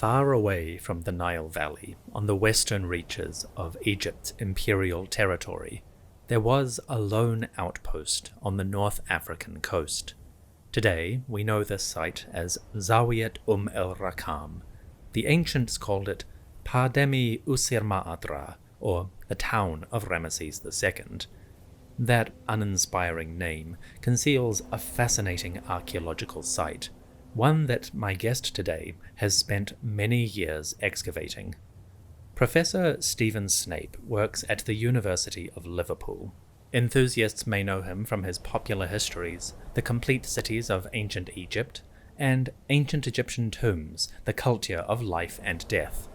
Far away from the Nile Valley, on the western reaches of Egypt's imperial territory, there was a lone outpost on the North African coast. Today, we know this site as Zawiyet el-Rakham. The ancients called it Pademi Usir Ma'adra, or the town of Ramesses II. That uninspiring name conceals a fascinating archaeological site, one that my guest today has spent many years excavating. Professor Stephen Snape works at the University of Liverpool. Enthusiasts may know him from his popular histories, The Complete Cities of Ancient Egypt, and Ancient Egyptian Tombs, The Culture of Life and Death.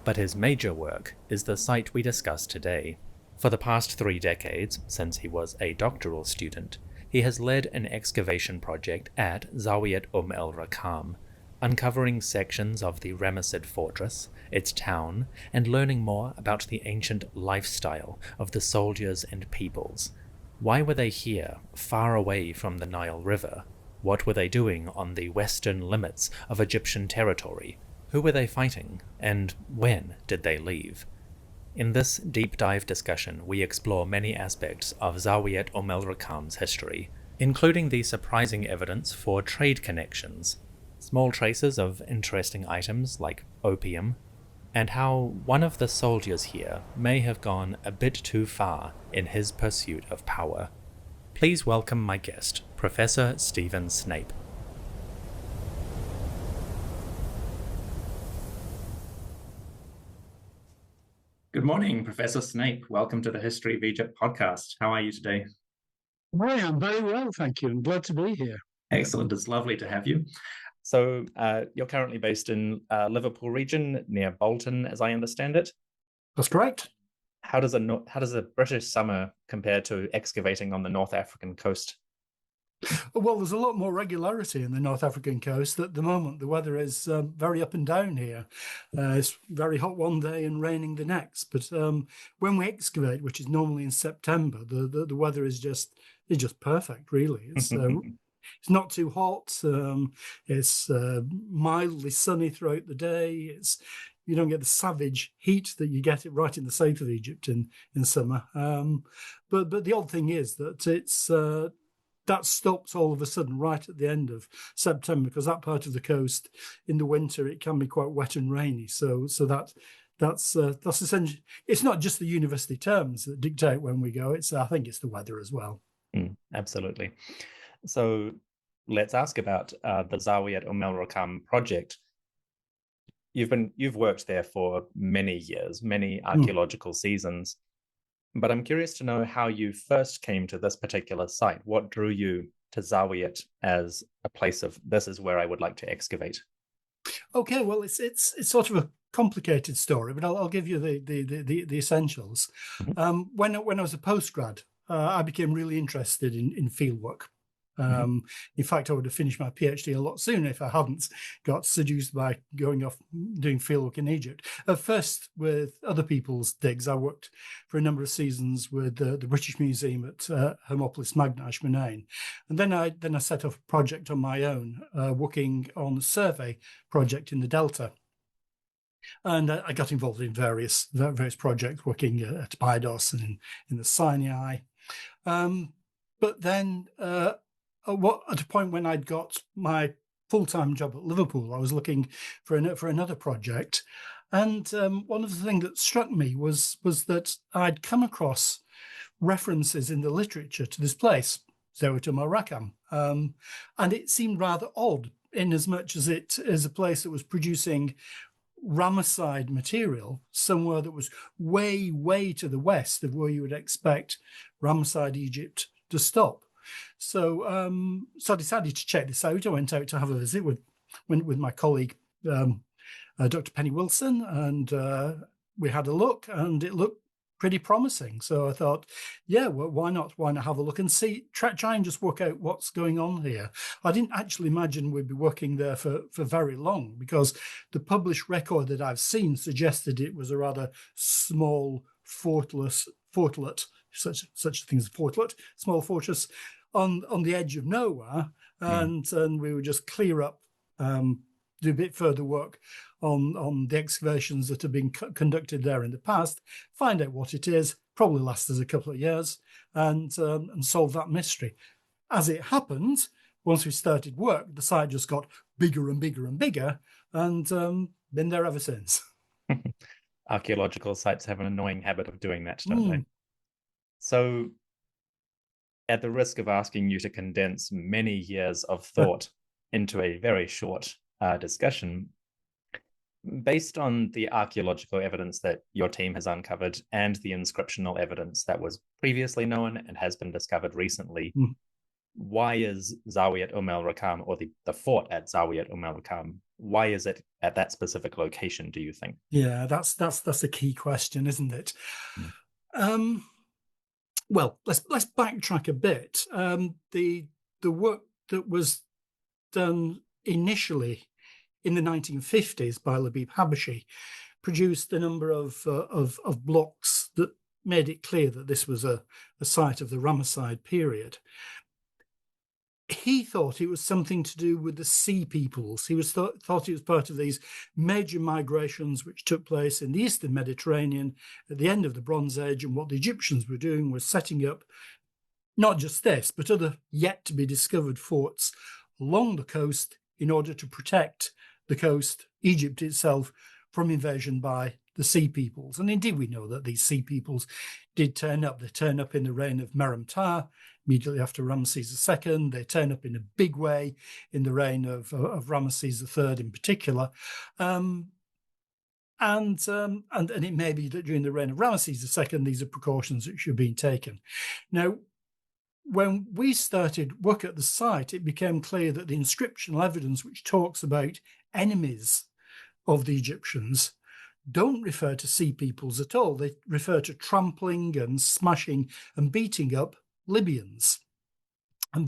But his major work is the site we discuss today. For the past 3 decades, since he was a doctoral student, he has led an excavation project at Zawiyet el-Rakham, uncovering sections of the Ramesses fortress, its town, and learning more about the ancient lifestyle of the soldiers and peoples. Why were they here, far away from the Nile River? What were they doing on the western limits of Egyptian territory? Who were they fighting, and when did they leave? In this deep dive discussion, we explore many aspects of Zawiyet el-Rakham's history, including the surprising evidence for trade connections, small traces of interesting items like opium, and how one of the soldiers here may have gone a bit too far in his pursuit of power. Please welcome my guest, Professor Stephen Snape. Good morning, Professor Snape. Welcome to the History of Egypt podcast. How are you today? Hi, I'm very well, thank you. I'm glad to be here. Excellent. It's lovely to have you. So you're currently based in Liverpool region near Bolton, as I understand it. That's correct. How does a British summer compare to excavating on the North African coast? Well, there's a lot more regularity in the North African coast. At the moment, the weather is very up and down here. It's very hot one day and raining the next. But when we excavate, which is normally in September, the weather is just perfect. Really, it's not too hot. It's mildly sunny throughout the day. You don't get the savage heat that you get right in the south of Egypt in summer. But the odd thing is that it's that stops all of a sudden right at the end of September, because that part of the coast in the winter it can be quite wet and rainy. So that's essentially, it's not just the university terms that dictate when we go. I think it's the weather as well. Absolutely. So let's ask about the Zawiyet el-Rakham project. You've worked there for many years, many archaeological seasons. But I'm curious to know how you first came to this particular site. What drew you to Zawiyet as a place of, this is where I would like to excavate? Okay, well, it's sort of a complicated story, but I'll give you the essentials. Mm-hmm. When I was a postgrad, I became really interested in fieldwork. In fact, I would have finished my PhD a lot sooner if I hadn't got seduced by going off doing fieldwork in Egypt. At first, with other people's digs, I worked for a number of seasons with the British Museum at Hermopolis Magna, Ashmonain. And then I set off a project on my own, working on a survey project in the Delta. And I got involved in various projects, working at Abydos and in the Sinai. But then at a point when I'd got my full-time job at Liverpool, I was looking for another project, and one of the things that struck me was that I'd come across references in the literature to this place, Zawiyet el-Rakham, and it seemed rather odd, in as much as it is a place that was producing Ramesside material somewhere that was way, way to the west of where you would expect Ramesside Egypt to stop. So I decided to check this out. I went out to have a visit with my colleague, Dr. Penny Wilson, and we had a look, and it looked pretty promising. So I thought, yeah, well, why not have a look and see, try and just work out what's going on here. I didn't actually imagine we'd be working there for very long, because the published record that I've seen suggested it was a rather small fortlet, such a thing as a fortlet, small fortress on the edge of nowhere, and we would just clear up do a bit further work on the excavations that have been conducted there in the past, find out what it is, probably lasts us a couple of years, and solve that mystery. As it happened, once we started work, the site just got bigger and bigger and bigger, and been there ever since. Archaeological sites have an annoying habit of doing that, don't they? So, at the risk of asking you to condense many years of thought into a very short discussion, based on the archaeological evidence that your team has uncovered and the inscriptional evidence that was previously known and has been discovered recently, why is Zawiyet el-Rakham, or the fort at Zawiyet el-Rakham, why is it at that specific location, do you think? Yeah, that's a key question, isn't it? Well, let's backtrack a bit. The work that was done initially in the 1950s by Labib Habashi produced a number of blocks that made it clear that this was a site of the Ramesside period. He thought it was something to do with the sea peoples. He thought it was part of these major migrations which took place in the Eastern Mediterranean at the end of the Bronze Age, and what the Egyptians were doing was setting up not just this, but other yet-to-be-discovered forts along the coast in order to protect the coast, Egypt itself, from invasion by the sea peoples. And indeed, we know that these sea peoples did turn up. They turned up in the reign of Merenptah, immediately after Ramesses II. They turn up in a big way in the reign of Ramesses III in particular. And it may be that during the reign of Ramesses II, these are precautions that should be taken. Now, when we started work at the site, it became clear that the inscriptional evidence which talks about enemies of the Egyptians don't refer to sea peoples at all. They refer to trampling and smashing and beating up Libyans and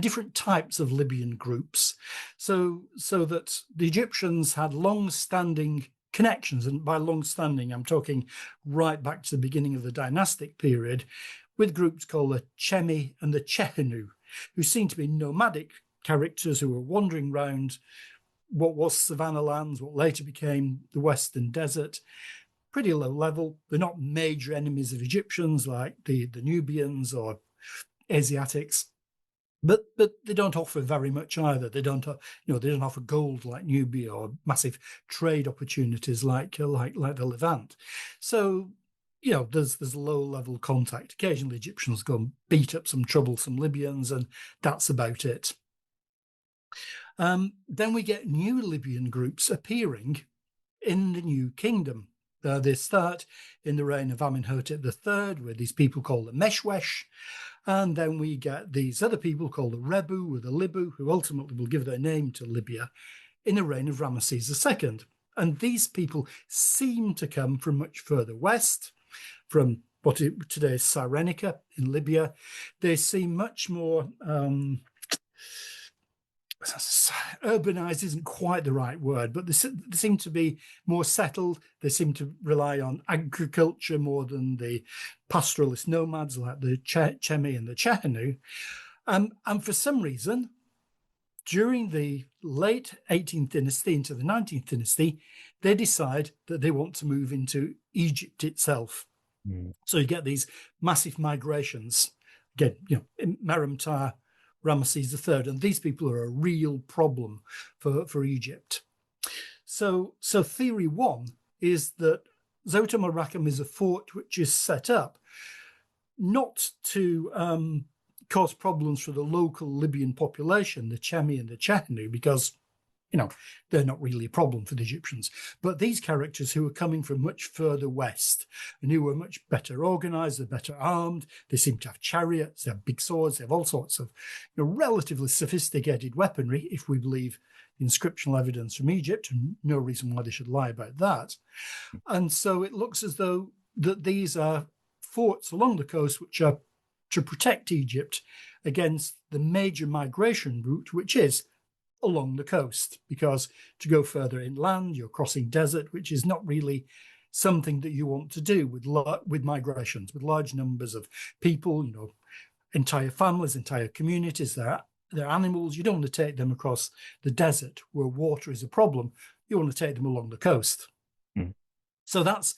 different types of Libyan groups. So that the Egyptians had long-standing connections, and by long-standing, I'm talking right back to the beginning of the dynastic period, with groups called the Chemi and the Chehenu, who seem to be nomadic characters who were wandering around what was savanna lands, what later became the Western Desert, pretty low level. They're not major enemies of Egyptians like the Nubians or Asiatics, but they don't offer very much either. They don't offer gold like Nubia or massive trade opportunities like the Levant. So, there's low-level contact. Occasionally, Egyptians go and beat up some troublesome Libyans, and that's about it. Then we get new Libyan groups appearing in the New Kingdom. They start in the reign of Amenhotep III with these people called the Meshwesh, and then we get these other people called the Rebu or the Libu, who ultimately will give their name to Libya, in the reign of Ramesses II. And these people seem to come from much further west, from today is Cyrenaica in Libya. They seem much more urbanized isn't quite the right word, but they seem to be more settled. They seem to rely on agriculture more than the pastoralist nomads like the Chemi and the Chehenu. And for some reason, during the late 18th dynasty into the 19th dynasty, they decide that they want to move into Egypt itself. So you get these massive migrations. Again, Merenptah, Ramesses III, and these people are a real problem for Egypt. So theory one is that Zawiyet el-Rakham is a fort which is set up not to cause problems for the local Libyan population, the Chemi and the Chehenu, because they're not really a problem for the Egyptians. But these characters who are coming from much further west and who are much better organized, they're better armed, they seem to have chariots, they have big swords, they have all sorts of relatively sophisticated weaponry, if we believe the inscriptional evidence from Egypt, and no reason why they should lie about that. And so it looks as though that these are forts along the coast which are to protect Egypt against the major migration route, which is along the coast, because to go further inland, you're crossing desert, which is not really something that you want to do with migrations, with large numbers of people, entire families, entire communities. They're they're animals. You don't want to take them across the desert where water is a problem. You want to take them along the coast. Mm. So that's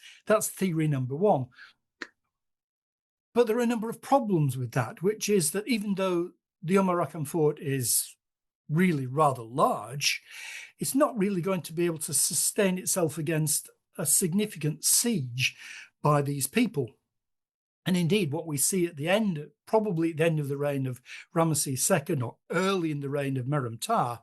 theory number one. But there are a number of problems with that, which is that even though the el-Rakham fort is really rather large, it's not really going to be able to sustain itself against a significant siege by these people. And indeed, what we see at the end, probably at the end of the reign of Ramesses II or early in the reign of Merenptah,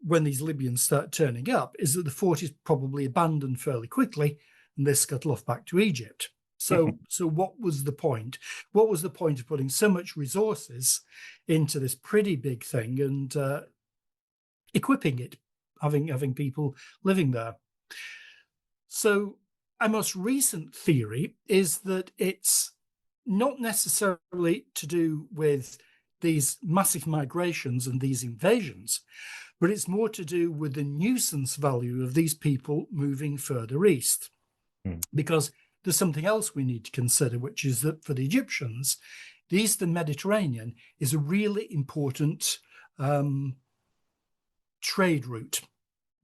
when these Libyans start turning up, is that the fort is probably abandoned fairly quickly and they scuttle off back to Egypt. So what was the point? What was the point of putting so much resources into this pretty big thing and equipping it, having people living there? So a most recent theory is that it's not necessarily to do with these massive migrations and these invasions, but it's more to do with the nuisance value of these people moving further east. Because there's something else we need to consider, which is that for the Egyptians, the Eastern Mediterranean is a really important trade route,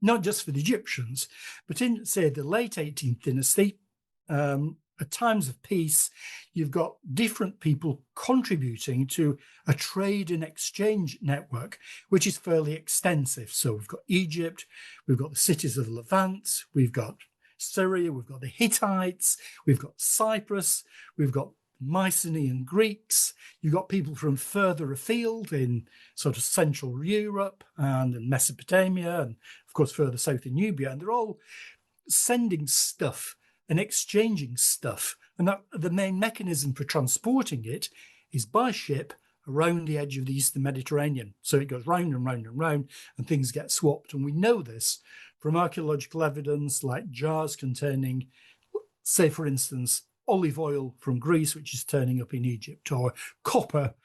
not just for the Egyptians, but in, say, the late 18th dynasty, at times of peace, you've got different people contributing to a trade and exchange network, which is fairly extensive. So we've got Egypt, we've got the cities of Levant, we've got Syria, we've got the Hittites, we've got Cyprus, we've got Mycenaean Greeks, you've got people from further afield in sort of Central Europe and in Mesopotamia, and of course further south in Nubia, and they're all sending stuff and exchanging stuff. And that, the main mechanism for transporting it is by ship around the edge of the Eastern Mediterranean. So it goes round and round and round, and things get swapped. And we know this from archaeological evidence like jars containing, say, for instance, olive oil from Greece, which is turning up in Egypt, or copper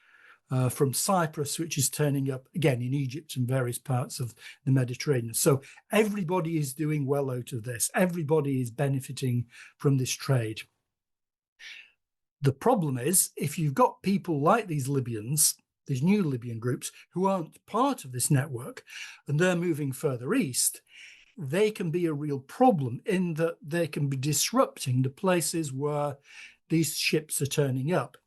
from Cyprus, which is turning up again in Egypt and various parts of the Mediterranean. So everybody is doing well out of this. Everybody is benefiting from this trade. The problem is, if you've got people like these Libyans, these new Libyan groups, who aren't part of this network, and they're moving further east, they can be a real problem in that they can be disrupting the places where these ships are turning up.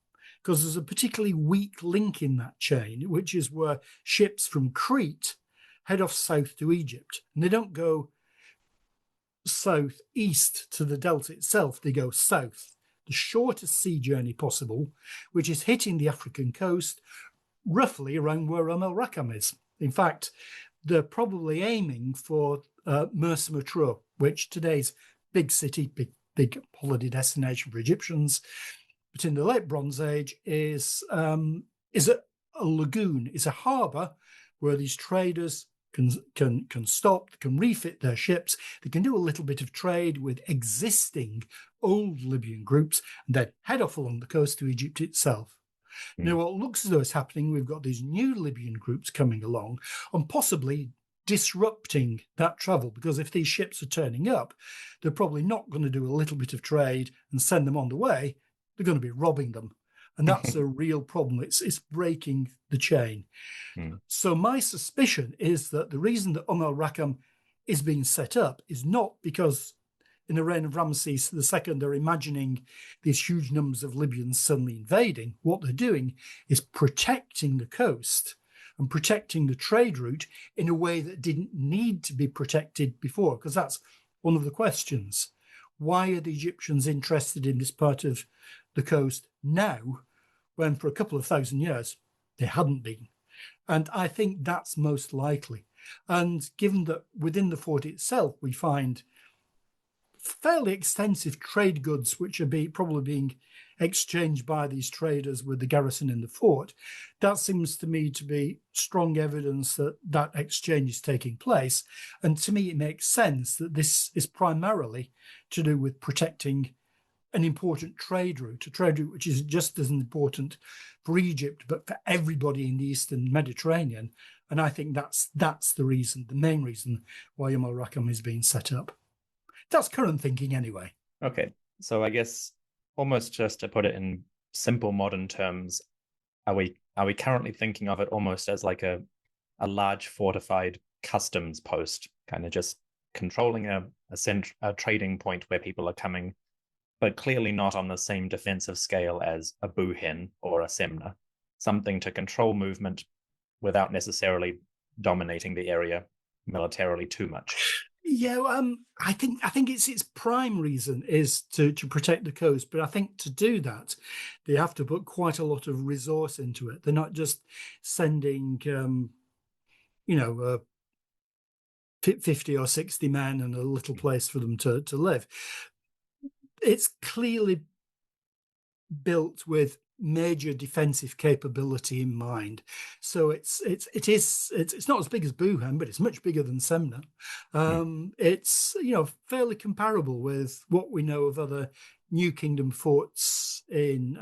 Because there's a particularly weak link in that chain, which is where ships from Crete head off south to Egypt. And they don't go southeast to the delta itself, they go south. The shortest sea journey possible, which is hitting the African coast, roughly around where el-Rakham is. In fact, they're probably aiming for Mersa Matruh, which today's big city, big holiday destination for Egyptians, but in the late Bronze Age is a lagoon, is a harbour where these traders can stop, can refit their ships, they can do a little bit of trade with existing old Libyan groups, and then head off along the coast to Egypt itself. Now, what looks as though is happening, we've got these new Libyan groups coming along and possibly disrupting that travel, because if these ships are turning up, they're probably not going to do a little bit of trade and send them on the way. They're going to be robbing them. And that's a real problem. It's breaking the chain. So my suspicion is that the reason that el-Rakham is being set up is not because in the reign of Ramesses II, they're imagining these huge numbers of Libyans suddenly invading. What they're doing is protecting the coast and protecting the trade route in a way that didn't need to be protected before, because that's one of the questions. Why are the Egyptians interested in this part of the coast now, when for a couple of thousand years they hadn't been? And I think that's most likely. And given that within the fort itself, we find fairly extensive trade goods, which are probably being exchanged by these traders with the garrison in the fort, that seems to me to be strong evidence that that exchange is taking place. And to me, it makes sense that this is primarily to do with protecting an important trade route, a trade route which is just as important for Egypt, but for everybody in the Eastern Mediterranean. And I think that's the reason, the main reason why el-Rakham is being set up. That's current thinking anyway. Okay, so I guess almost just to put it in simple modern terms, are we currently thinking of it almost as like a large fortified customs post, kind of just controlling a trading point where people are coming, but clearly not on the same defensive scale as a Buhin or a Semna, something to control movement without necessarily dominating the area militarily too much? Yeah, I think its prime reason is to protect the coast, but I think to do that, they have to put quite a lot of resource into it. They're not just sending, 50 or 60 men and a little place for them to live. It's clearly built with major defensive capability in mind. So it's not as big as Buhan, but it's much bigger than Semna. It's fairly comparable with what we know of other New Kingdom forts in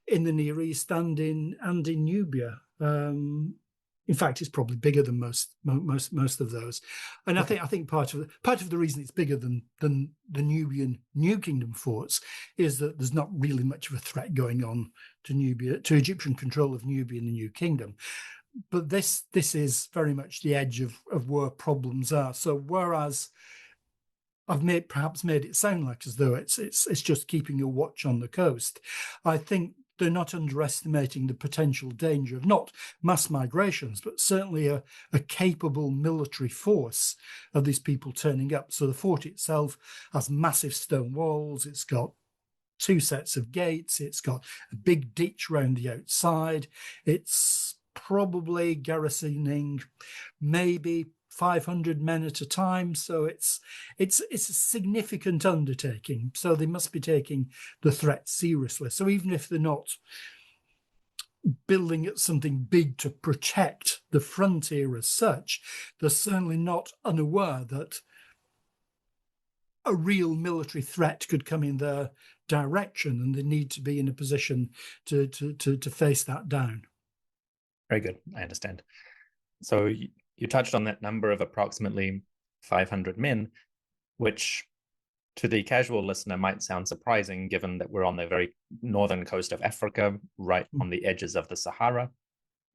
the Near East and in Nubia. In fact, it's probably bigger than most of those, and I think part of the reason it's bigger than the Nubian New Kingdom forts is that there's not really much of a threat going on to Nubia, to Egyptian control of Nubia in the New Kingdom. But this is very much the edge of where problems are. So whereas I've perhaps made it sound like as though it's just keeping a watch on the coast, I think they're not underestimating the potential danger of not mass migrations, but certainly a capable military force of these people turning up. So the fort itself has massive stone walls. It's got 2 sets of gates. It's got a big ditch round the outside. It's probably garrisoning maybe 500 men at a time. So it's a significant undertaking. So they must be taking the threat seriously. So even if they're not building something big to protect the frontier as such, they're certainly not unaware that a real military threat could come in their direction, and they need to be in a position to face that down. Very good. I understand. So you touched on that number of approximately 500 men, which to the casual listener might sound surprising given that we're on the very northern coast of Africa, right on the edges of the Sahara,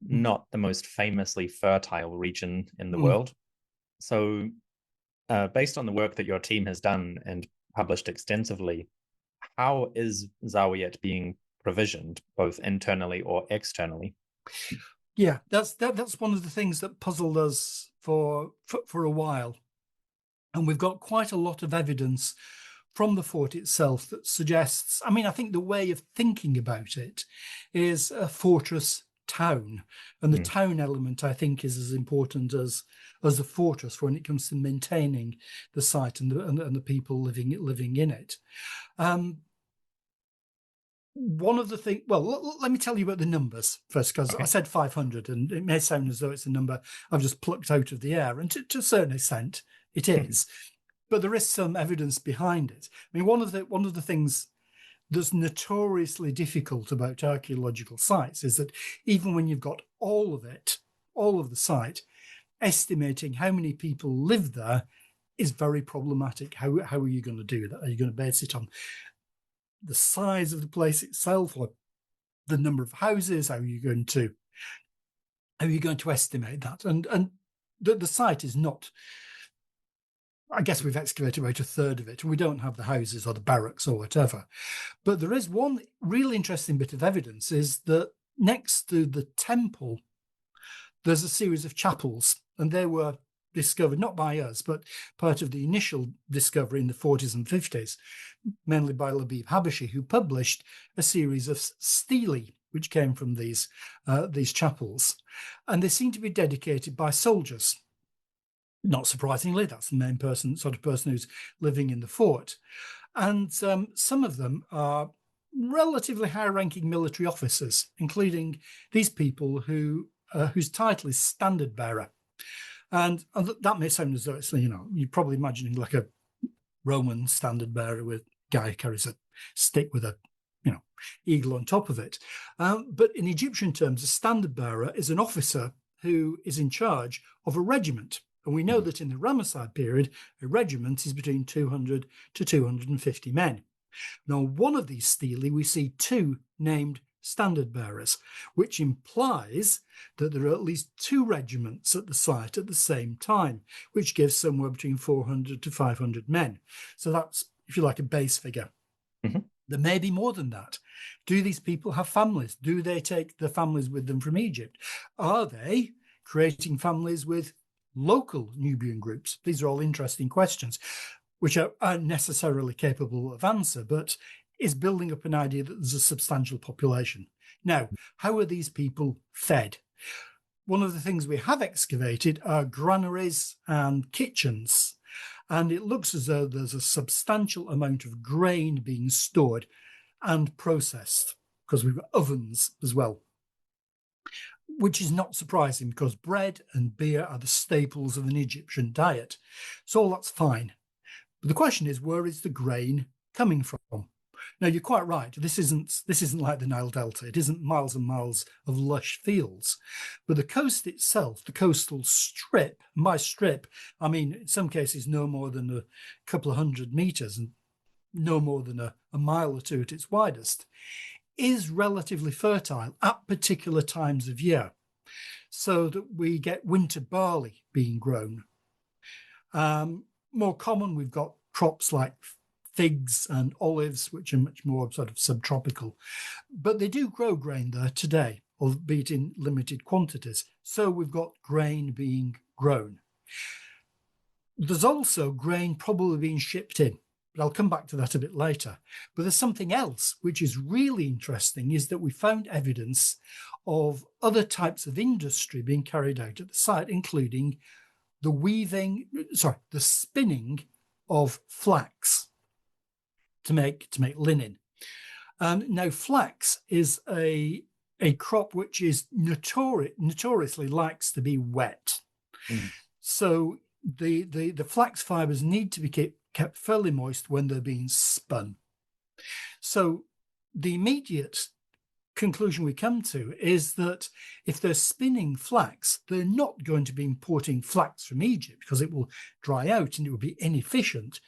not the most famously fertile region in the world. So based on the work that your team has done and published extensively, how is Zawiyet being provisioned, both internally or externally? Yeah, that's one of the things that puzzled us for a while. And we've got quite a lot of evidence from the fort itself that suggests, I think the way of thinking about it is a fortress town. And the town element, I think, is as important as the fortress when it comes to maintaining the site and the people living in it. One of the things, well, let me tell you about the numbers first, because I said 500, and it may sound as though it's a number I've just plucked out of the air, and to a certain extent it is, but there is some evidence behind it. One of the things that's notoriously difficult about archaeological sites is that even when you've got all of the site, estimating how many people live there is very problematic. How are you going to do that? Are you going to base it on the size of the place itself, or the number of houses? How are you going to estimate that? And the site is not, I guess we've excavated about a third of it, and we don't have the houses or the barracks or whatever. But there is one really interesting bit of evidence, is that next to the temple, there's a series of chapels, and they were discovered not by us, but part of the initial discovery in the 40s and 50s, mainly by Labib Habashi, who published a series of stelae which came from these chapels, and they seem to be dedicated by soldiers. Not surprisingly, that's the main sort of person who's living in the fort, and some of them are relatively high-ranking military officers, including these people whose title is standard bearer. And that may sound as though it's, you're probably imagining like a Roman standard bearer with guy who carries a stick with a, eagle on top of it. But in Egyptian terms, a standard bearer is an officer who is in charge of a regiment. And we know that in the Ramesside period, a regiment is between 200 to 250 men. Now, one of these stelae, we see 2 named standard bearers, which implies that there are at least 2 regiments at the site at the same time, which gives somewhere between 400 to 500 men. So that's, if you like, a base figure. Mm-hmm. There may be more than that. Do these people have families? Do they take their families with them from Egypt? Are they creating families with local Nubian groups? These are all interesting questions, which aren't necessarily capable of answer, but is building up an idea that there's a substantial population. Now, how are these people fed? One of the things we have excavated are granaries and kitchens, and it looks as though there's a substantial amount of grain being stored and processed, because we've got ovens as well, which is not surprising because bread and beer are the staples of an Egyptian diet. So all that's fine. But the question is, where is the grain coming from? Now, you're quite right. This isn't like the Nile Delta. It isn't miles and miles of lush fields. But the coast itself, the coastal strip, by strip, I mean, in some cases, no more than a couple of 100 meters and no more than a mile or two at its widest, is relatively fertile at particular times of year, so that we get winter barley being grown. More common, we've got crops like figs and olives, which are much more sort of subtropical. But they do grow grain there today, albeit in limited quantities. So we've got grain being grown. There's also grain probably being shipped in, but I'll come back to that a bit later. But there's something else which is really interesting, is that we found evidence of other types of industry being carried out at the site, including the spinning of flax to make linen. Now, flax is a crop which is notoriously likes to be wet. Mm. So the flax fibers need to be kept fairly moist when they're being spun. So the immediate conclusion we come to is that if they're spinning flax, they're not going to be importing flax from Egypt because it will dry out and it would be inefficient.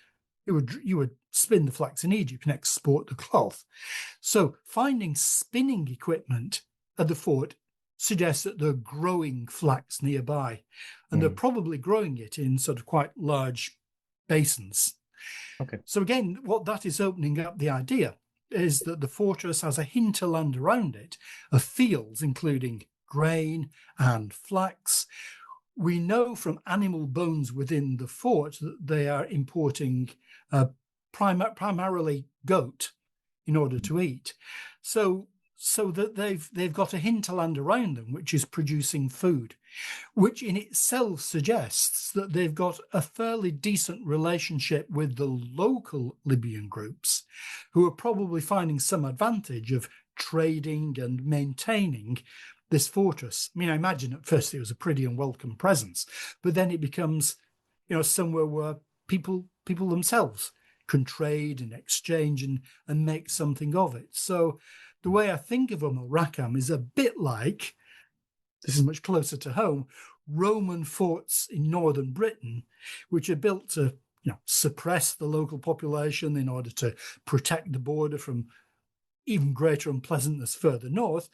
You would spin the flax in Egypt and export the cloth. So finding spinning equipment at the fort suggests that they're growing flax nearby, and they're probably growing it in sort of quite large basins. Okay. So again, what that is opening up the idea is that the fortress has a hinterland around it of fields, including grain and flax. We know from animal bones within the fort that they are importing primarily goat in order to eat. So that they've got a hinterland around them which is producing food, which in itself suggests that they've got a fairly decent relationship with the local Libyan groups, who are probably finding some advantage of trading and maintaining this fortress. I mean, I imagine at first it was a pretty unwelcome presence, but then it becomes, somewhere where people themselves can trade and exchange and make something of it. So the way I think of el-Rakham is a bit like, this is much closer to home, Roman forts in northern Britain, which are built to suppress the local population in order to protect the border from even greater unpleasantness further north,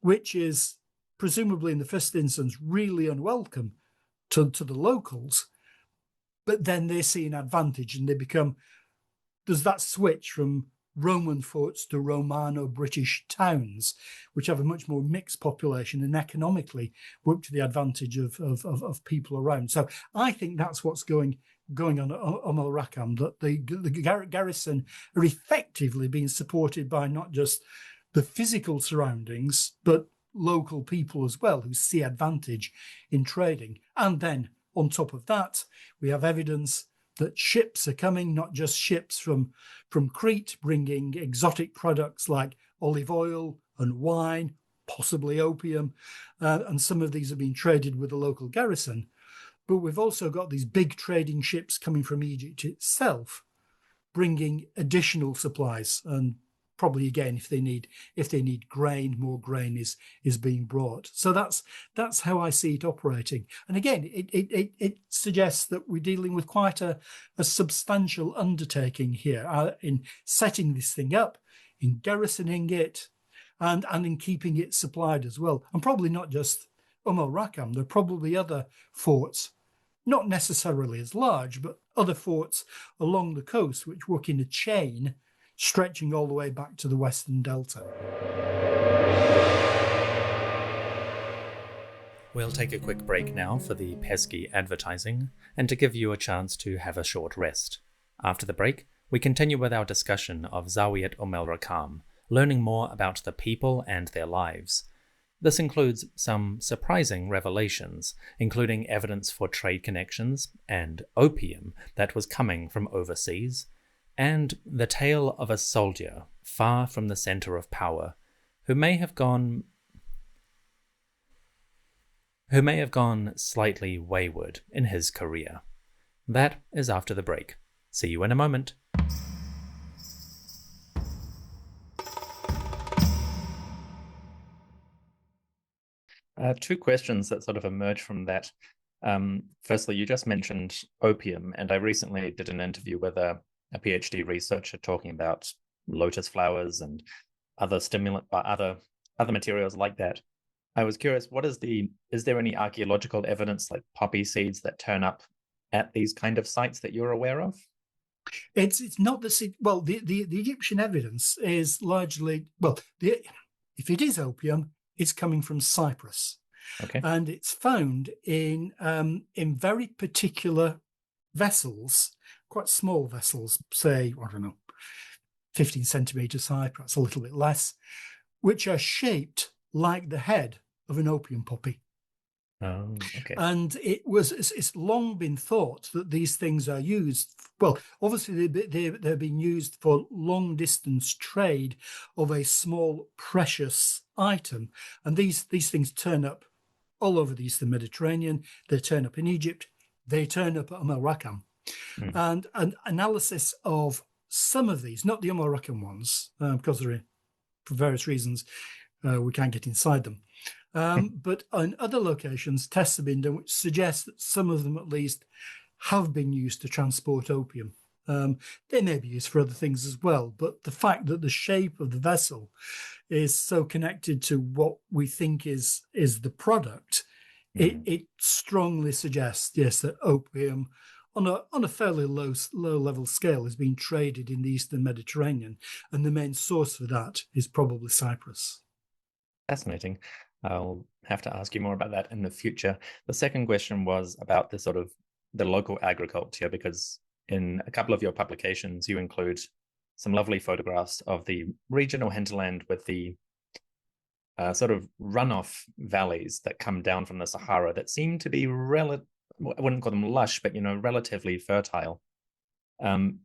which is presumably in the first instance really unwelcome to the locals. But then they see an advantage and there's that switch from Roman forts to Romano-British towns, which have a much more mixed population and economically work to the advantage of people around. So I think that's what's going on el-Rakham, that the garrison are effectively being supported by not just the physical surroundings, but local people as well who see advantage in trading. And then on top of that, we have evidence that ships are coming, not just ships from Crete, bringing exotic products like olive oil and wine, possibly opium, and some of these are being traded with the local garrison. But we've also got these big trading ships coming from Egypt itself, bringing additional supplies, and probably again, if they need grain, more grain is being brought. So that's how I see it operating. And again, it suggests that we're dealing with quite a substantial undertaking here in setting this thing up, in garrisoning it, and in keeping it supplied as well. And probably not just el-Rakham, there are probably other forts, not necessarily as large, but other forts along the coast which work in a chain stretching all the way back to the Western Delta. We'll take a quick break now for the pesky advertising and to give you a chance to have a short rest. After the break, we continue with our discussion of Zawiyet el-Rakham, learning more about the people and their lives. This includes some surprising revelations, including evidence for trade connections and opium that was coming from overseas, and the tale of a soldier far from the center of power who may have gone slightly wayward in his career. That is after the break. See you in a moment. Two questions that sort of emerge from that. Firstly, you just mentioned opium, and I recently did an interview with a PhD researcher talking about lotus flowers and other stimulant, other materials like that. I was curious, is there any archaeological evidence like poppy seeds that turn up at these kind of sites that you're aware of? It's not the Egyptian evidence is largely, if it is opium, it's coming from Cyprus. Okay. And it's found in very particular vessels, quite small vessels, say, 15 centimeters high, perhaps a little bit less, which are shaped like the head of an opium poppy. Oh, okay. And it's long been thought that these things are used. Well, obviously they're being used for long distance trade of a small precious item, and these things turn up all over the Eastern Mediterranean. They turn up in Egypt. They turn up at el-Rakham, and an analysis of some of these, not the el-Rakham ones, because for various reasons we can't get inside them. But on other locations, tests have been done which suggest that some of them at least have been used to transport opium. They may be used for other things as well, but the fact that the shape of the vessel is so connected to what we think is the product, it strongly suggests, yes, that opium on a fairly low level scale is being traded in the Eastern Mediterranean, and the main source for that is probably Cyprus. Fascinating. I'll have to ask you more about that in the future. The second question was about the local agriculture, because in a couple of your publications, you include some lovely photographs of the regional hinterland with the sort of runoff valleys that come down from the Sahara that seem to be I wouldn't call them lush, but relatively fertile. In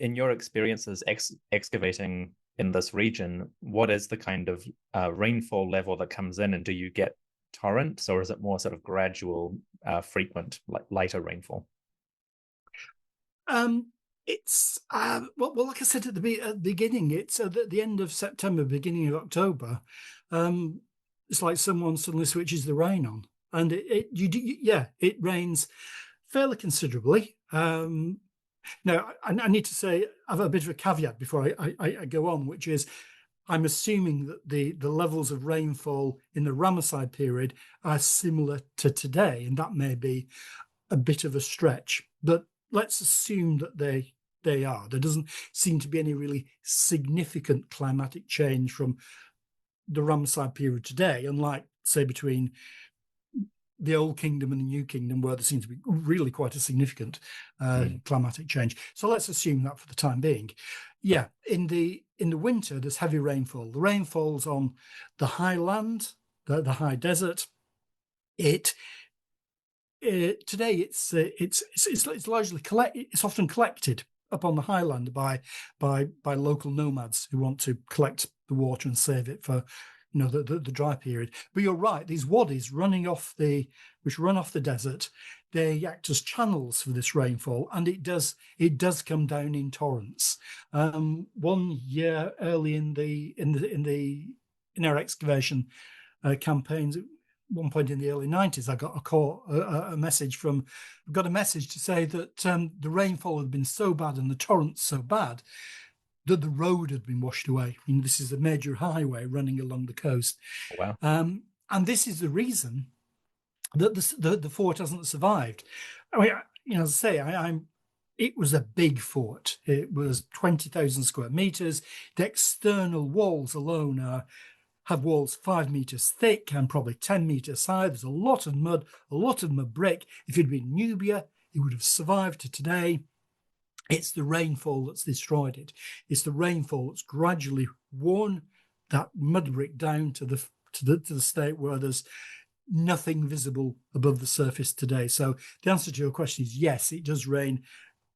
your experiences excavating in this region, what is the kind of rainfall level that comes in, and do you get torrents, or is it more sort of gradual, frequent, like lighter rainfall? It's like I said at the beginning, it's at the end of September, beginning of October. It's like someone suddenly switches the rain on, and it rains fairly considerably. Now, I need to say, I have a bit of a caveat before I go on, which is I'm assuming that the levels of rainfall in the Ramesses period are similar to today, and that may be a bit of a stretch. But let's assume that they are. There doesn't seem to be any really significant climatic change from the Ramesses period today, unlike, say, between the Old Kingdom and the New Kingdom, where there seems to be really quite a significant climatic change. So let's assume that for the time being. Yeah, in the winter, there's heavy rainfall. The rain falls on the high land, the high desert. Today it's largely it's often collected up on the highland by local nomads who want to collect the water and save it for the dry period. But you're right, these wadis which run off the desert, they act as channels for this rainfall, and it does come down in torrents. One year early in our excavation campaigns, at one point in the early 90s, I got a message to say that the rainfall had been so bad and the torrents so bad that the road had been washed away. This is a major highway running along the coast. Wow. And this is the reason that the fort hasn't survived. I mean, as I say, it was a big fort. It was 20,000 square meters. The external walls alone have walls 5 meters thick and probably 10 meters high. There's a lot of mud, a lot of mud brick. If it had been Nubia, it would have survived to today. It's the rainfall that's destroyed it. It's the rainfall that's gradually worn that mud brick down to the state where there's nothing visible above the surface today. So the answer to your question is yes, it does rain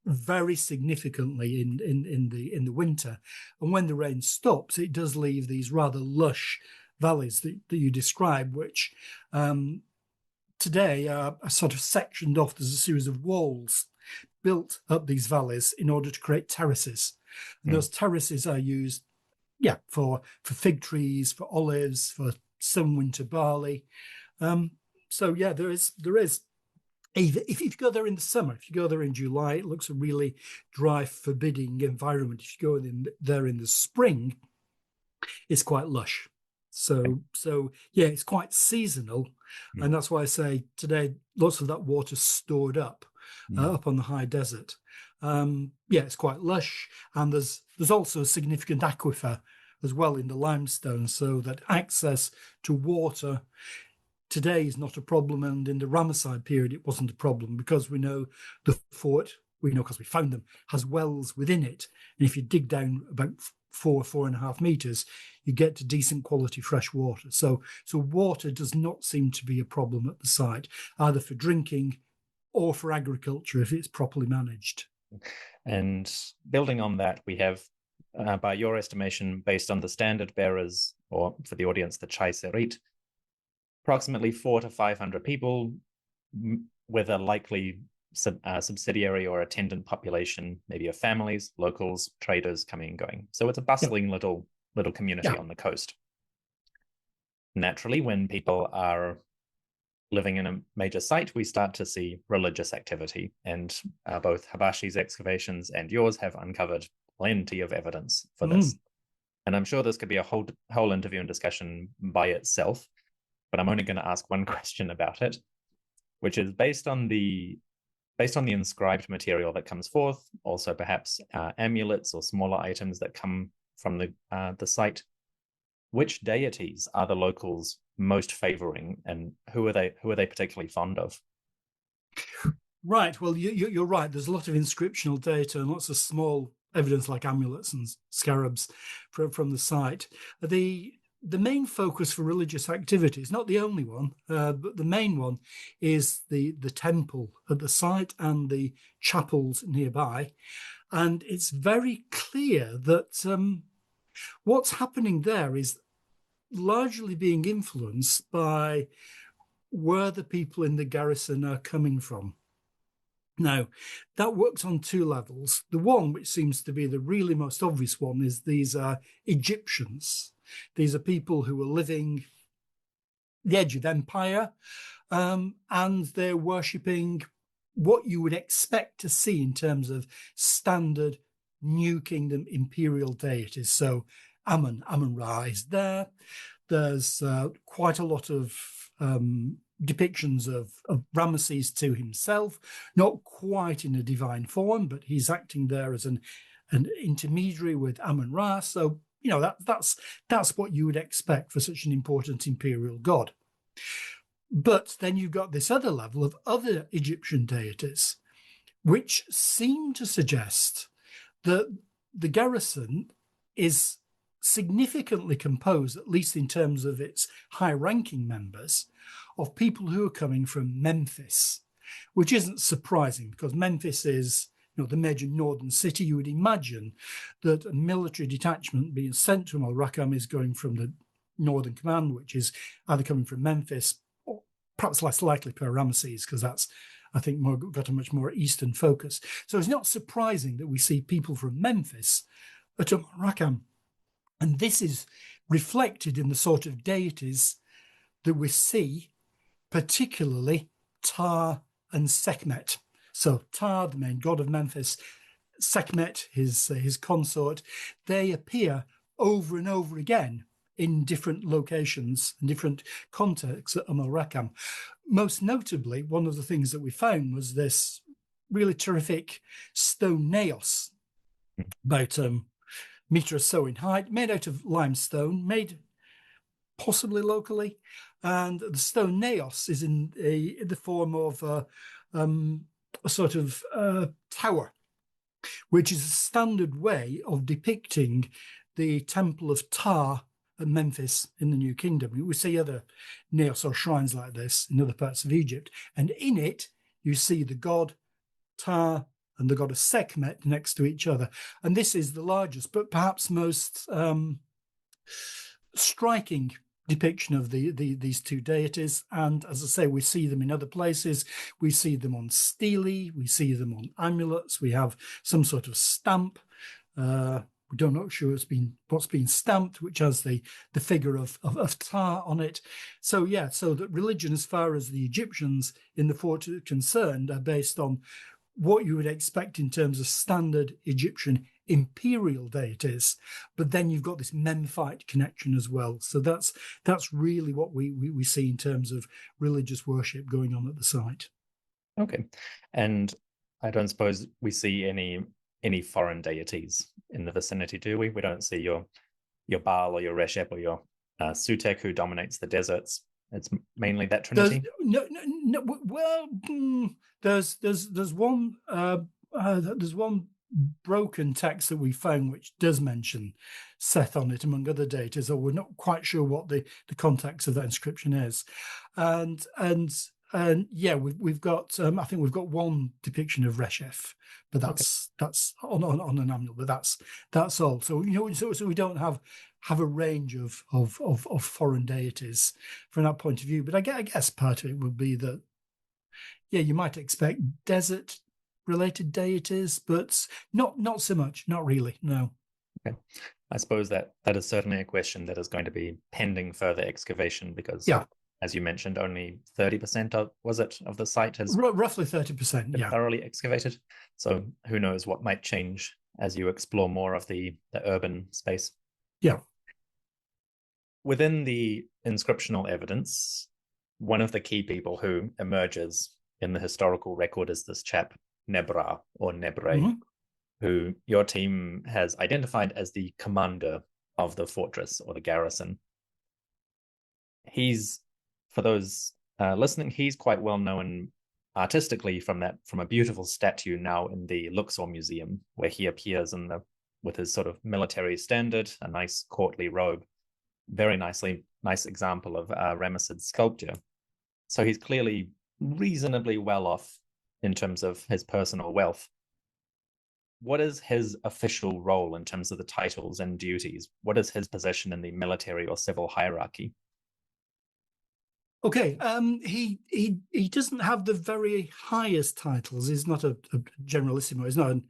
very significantly in the winter, and when the rain stops, it does leave these rather lush valleys that you describe, which today are sort of sectioned off. There's a series of walls built up these valleys in order to create terraces, and those terraces are used for fig trees, for olives, for some winter barley. So there is if you go there in the summer, if you go there in July, it looks a really dry, forbidding environment. If you go there in the spring, it's quite lush. So it's quite seasonal, and that's why I say today lots of that water stored up up on the high desert. It's quite lush, and there's also a significant aquifer as well in the limestone, so that access to water today is not a problem, and in the Ramesside period it wasn't a problem, because we know the fort, because we found them, has wells within it, and if you dig down about 4.5 meters, you get to decent quality fresh water. So water does not seem to be a problem at the site, either for drinking or for agriculture if it's properly managed. And building on that, we have, by your estimation, based on the standard bearers, or for the audience, the Chai Serit, approximately 400 to 500 people, with a likely subsidiary or attendant population, maybe of families, locals, traders coming and going. So it's a bustling little community on the coast. Naturally, when people are living in a major site, we start to see religious activity, and both Habashi's excavations and yours have uncovered plenty of evidence for this. And I'm sure this could be a whole interview and discussion by itself, but I'm only going to ask one question about it, which is based on the inscribed material that comes forth, also perhaps amulets or smaller items that come from the site. Which deities are the locals most favoring, and who are they particularly fond of? Right. Well, you're right. There's a lot of inscriptional data and lots of small evidence like amulets and scarabs from the site. The main focus for religious activity is not the only one, but the main one is the temple at the site and the chapels nearby. And it's very clear that what's happening there is largely being influenced by where the people in the garrison are coming from. Now, that works on two levels. The one, which seems to be the really most obvious one, is these are Egyptians. These are people who are living the edge of empire, and they're worshipping what you would expect to see in terms of standard New Kingdom imperial deities. So Amun-Ra is there. There's quite a lot of depictions of Ramesses to himself, not quite in a divine form, but he's acting there as an intermediary with Amun-Ra. So that's what you would expect for such an important imperial god. But then you've got this other level of other Egyptian deities, which seem to suggest that the garrison is significantly composed, at least in terms of its high-ranking members, of people who are coming from Memphis, which isn't surprising because Memphis is the major northern city. You would imagine that a military detachment being sent to el-Rakham is going from the northern command, which is either coming from Memphis or perhaps less likely per Ramesses, because that's, I think, got a much more eastern focus. So it's not surprising that we see people from Memphis at el-Rakham. And this is reflected in the sort of deities that we see, particularly Ptah and Sekhmet. So Ptah, the main god of Memphis, Sekhmet, his consort, they appear over and over again in different locations and different contexts at el-Rakham. Most notably, one of the things that we found was this really terrific stone naos, about a metre or so in height, made out of limestone, made possibly locally. And the stone naos is in the form of a sort of tower, which is a standard way of depicting the Temple of Ptah at Memphis in the New Kingdom. We see other naos or shrines like this in other parts of Egypt. And in it, you see the god Ptah and the goddess Sekhmet next to each other. And this is the largest, but perhaps most striking depiction of these two deities. And as I say, we see them in other places. We see them on stelae, we see them on amulets, we have some sort of stamp. We don't know sure what's been stamped, which has the figure of Ptah on it. So yeah, so that religion, as far as the Egyptians in the fort are concerned, are based on what you would expect in terms of standard Egyptian imperial deities, but then you've got this Memphite connection as well. So that's really what we see in terms of religious worship going on at the site. Okay, and I don't suppose we see any foreign deities in the vicinity, do we? We don't see your Baal or your Reshep or your Sutek, who dominates the deserts. It's mainly that trinity. No. Well, there's one broken text that we found which does mention Seth on it, among other deities, or we're not quite sure what the context of that inscription is. And yeah, we've got I think we've got one depiction of Reshef, but that's on an amulet, but that's all. So so we don't have a range of foreign deities from that point of view. But I guess part of it would be that, yeah, you might expect desert related deities, but not so much, not really, no. Okay, I suppose that is certainly a question that is going to be pending further excavation, because as you mentioned, only 30% of the site has roughly 30%, been thoroughly excavated. So who knows what might change as you explore more of the urban space. Yeah. Within the inscriptional evidence, one of the key people who emerges in the historical record is this chap, Neb-Re or Neb-Re, who your team has identified as the commander of the fortress or the garrison. He's, for those listening, he's quite well known artistically from a beautiful statue now in the Luxor Museum, where he appears with his sort of military standard, a nice courtly robe. Very nice example of Ramesses sculpture. So he's clearly reasonably well off in terms of his personal wealth. What is his official role in terms of the titles and duties? What is his position in the military or civil hierarchy? Okay, he doesn't have the very highest titles. He's not a generalissimo. He's not an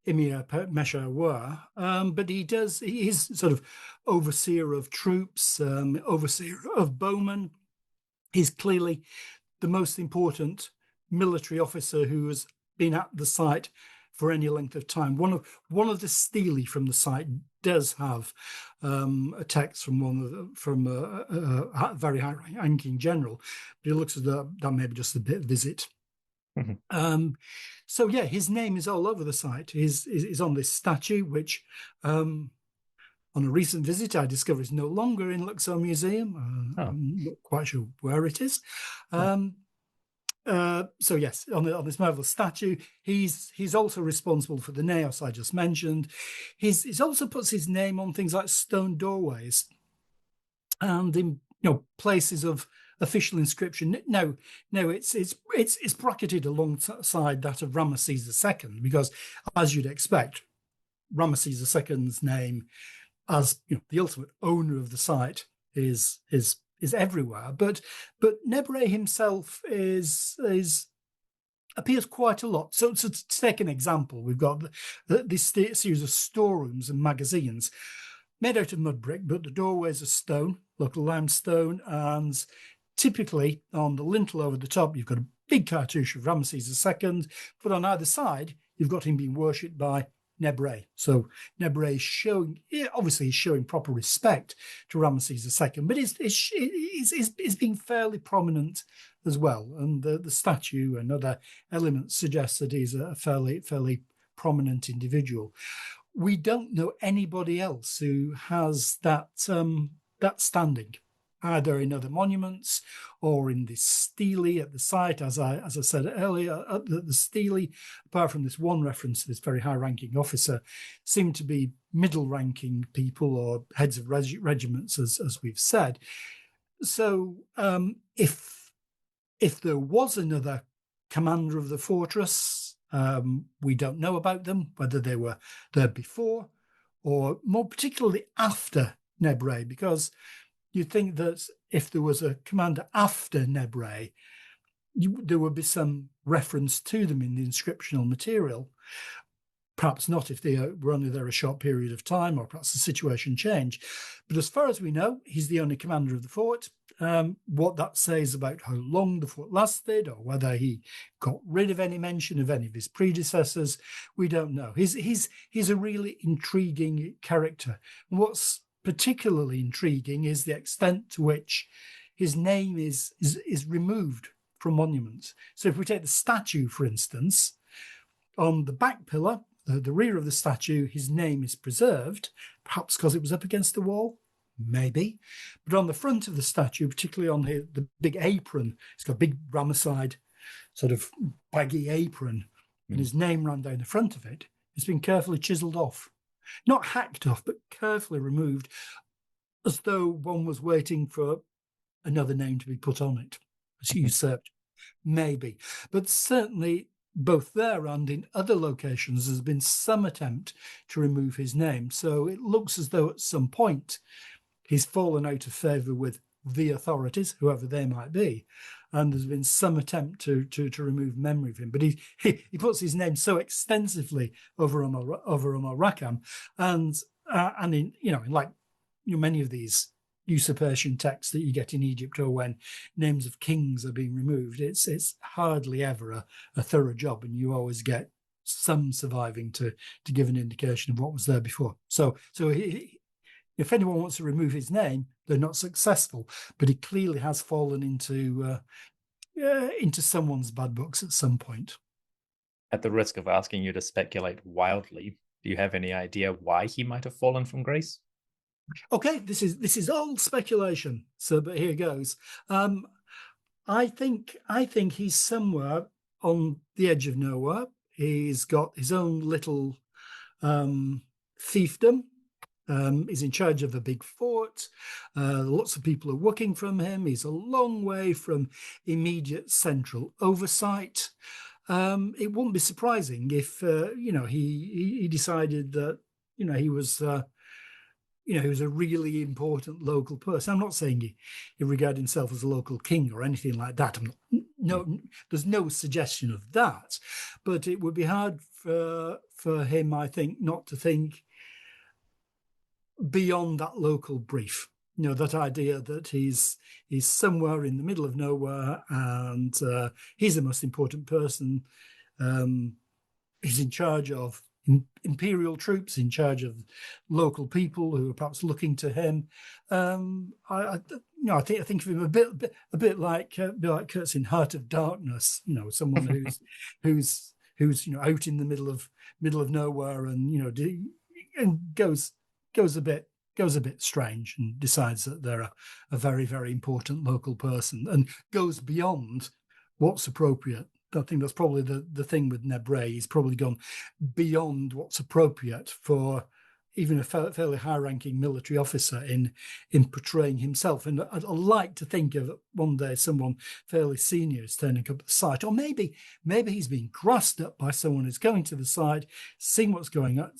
Emir Meshawar, but he is sort of overseer of troops, overseer of bowmen. He's clearly the most important military officer who has been at the site for any length of time. One of the stelae from the site does have a text from a very high-ranking general, but it looks as though that may be just a bit visit. So yeah, his name is all over the site. He's on this statue, which on a recent visit I discovered is no longer in Luxor Museum. I'm not quite sure where it is. So yes, on this marvelous statue, he's also responsible for the naos I just mentioned. He's also puts his name on things like stone doorways and in places of official inscription. No, it's bracketed alongside that of Ramesses II, because as you'd expect, Ramesses II's name as the ultimate owner of the site is everywhere, but Neb-Re himself appears quite a lot. So to take an example, we've got this series of storerooms and magazines made out of mud brick, but the doorways are stone, local limestone, and typically on the lintel over the top, you've got a big cartouche of Ramesses II, but on either side, you've got him being worshipped by Neb-Re. So Neb-Re is showing, obviously, he's showing proper respect to Ramesses II, but it's being fairly prominent as well. And the statue and other elements suggest that he's a fairly prominent individual. We don't know anybody else who has that standing, either in other monuments or in this stele at the site. As I said earlier, the stele, apart from this one reference to this very high-ranking officer, seem to be middle-ranking people or heads of regiments, as we've said. So if there was another commander of the fortress, we don't know about them, whether they were there before or more particularly after Neb-Re, because you'd think that if there was a commander after Neb-Re, there would be some reference to them in the inscriptional material. Perhaps not if they were only there a short period of time, or perhaps the situation changed. But as far as we know, he's the only commander of the fort. What that says about how long the fort lasted, or whether he got rid of any mention of any of his predecessors, we don't know. He's a really intriguing character. And what's particularly intriguing is the extent to which his name is removed from monuments. So if we take the statue, for instance, on the back pillar, the rear of the statue, his name is preserved, perhaps because it was up against the wall, maybe. But on the front of the statue, particularly on the big apron, it's got a big Ramesside sort of baggy apron, and his name ran down the front of it. It's been carefully chiselled off. Not hacked off, but carefully removed, as though one was waiting for another name to be put on it, as usurped. Maybe. But certainly, both there and in other locations, there's been some attempt to remove his name. So it looks as though at some point he's fallen out of favour with the authorities, whoever they might be, and there's been some attempt to remove memory of him. But he puts his name so extensively over el-Rakham, and in like many of these usurpation texts that you get in Egypt, or when names of kings are being removed, it's hardly ever a thorough job, and you always get some surviving to give an indication of what was there before. So if anyone wants to remove his name, they're not successful, but he clearly has fallen into someone's bad books at some point. At the risk of asking you to speculate wildly, do you have any idea why he might have fallen from grace? Okay, this is all speculation. So, but here goes. I think he's somewhere on the edge of nowhere. He's got his own little fiefdom. He's in charge of a big fort. Lots of people are working from him. He's a long way from immediate central oversight. It wouldn't be surprising if he decided that he was he was a really important local person. I'm not saying he regarded himself as a local king or anything like that. There's no suggestion of that. But it would be hard for him, I think, not to think beyond that local brief. That idea that he's somewhere in the middle of nowhere, and he's the most important person. He's in charge of imperial troops, in charge of local people who are perhaps looking to him. I think of him a bit like Kurtz in Heart of Darkness. Someone who's out in the middle of nowhere, and goes a bit strange, and decides that they're a very, very important local person, and goes beyond what's appropriate. I think that's probably the thing with Neb-Re. He's probably gone beyond what's appropriate for even a fairly high-ranking military officer in portraying himself. And I'd like to think of one day someone fairly senior is turning up at the site, or maybe he's being grassed up by someone who's going to the site, seeing what's going on,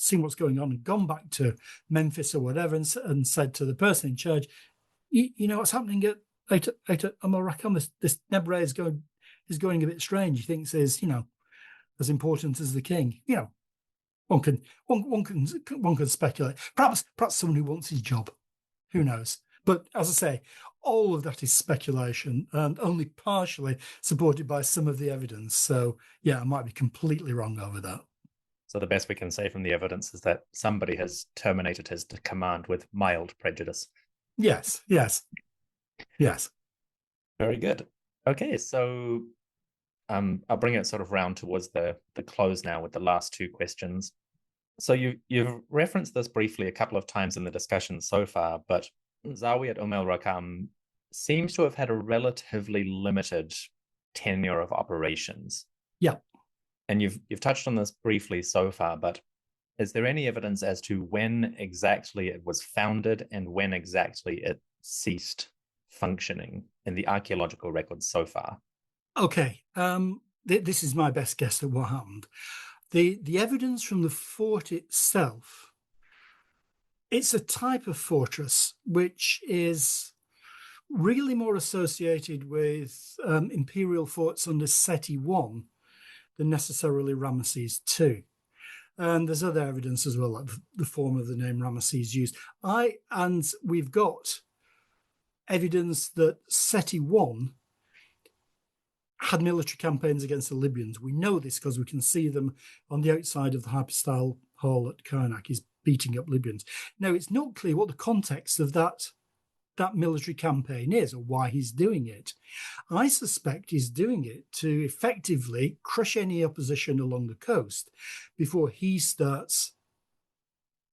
and gone back to Memphis or whatever, and said to the person in charge, "You know what's happening at el-Rakham? This Neb-Re is going a bit strange. He thinks is as important as the king." One can speculate. Perhaps someone who wants his job. Who knows? But as I say, all of that is speculation and only partially supported by some of the evidence. So, yeah, I might be completely wrong over that. So the best we can say from the evidence is that somebody has terminated his command with mild prejudice. Yes. Very good. Okay, so I'll bring it sort of round towards the close now with the last two questions. So you've referenced this briefly a couple of times in the discussion so far, but Zawiyet el-Rakham seems to have had a relatively limited tenure of operations. Yeah. And you've touched on this briefly so far, but is there any evidence as to when exactly it was founded and when exactly it ceased functioning in the archaeological records so far? Okay. This is my best guess at what happened. The evidence from the fort itself, it's a type of fortress which is really more associated with imperial forts under Seti I than necessarily Ramesses II. And there's other evidence as well, like the form of the name Ramesses used. And we've got evidence that Seti I had military campaigns against the Libyans. We know this because we can see them on the outside of the hypostyle hall at Karnak. He's beating up Libyans. Now, it's not clear what the context of that military campaign is or why he's doing it. I suspect he's doing it to effectively crush any opposition along the coast before he starts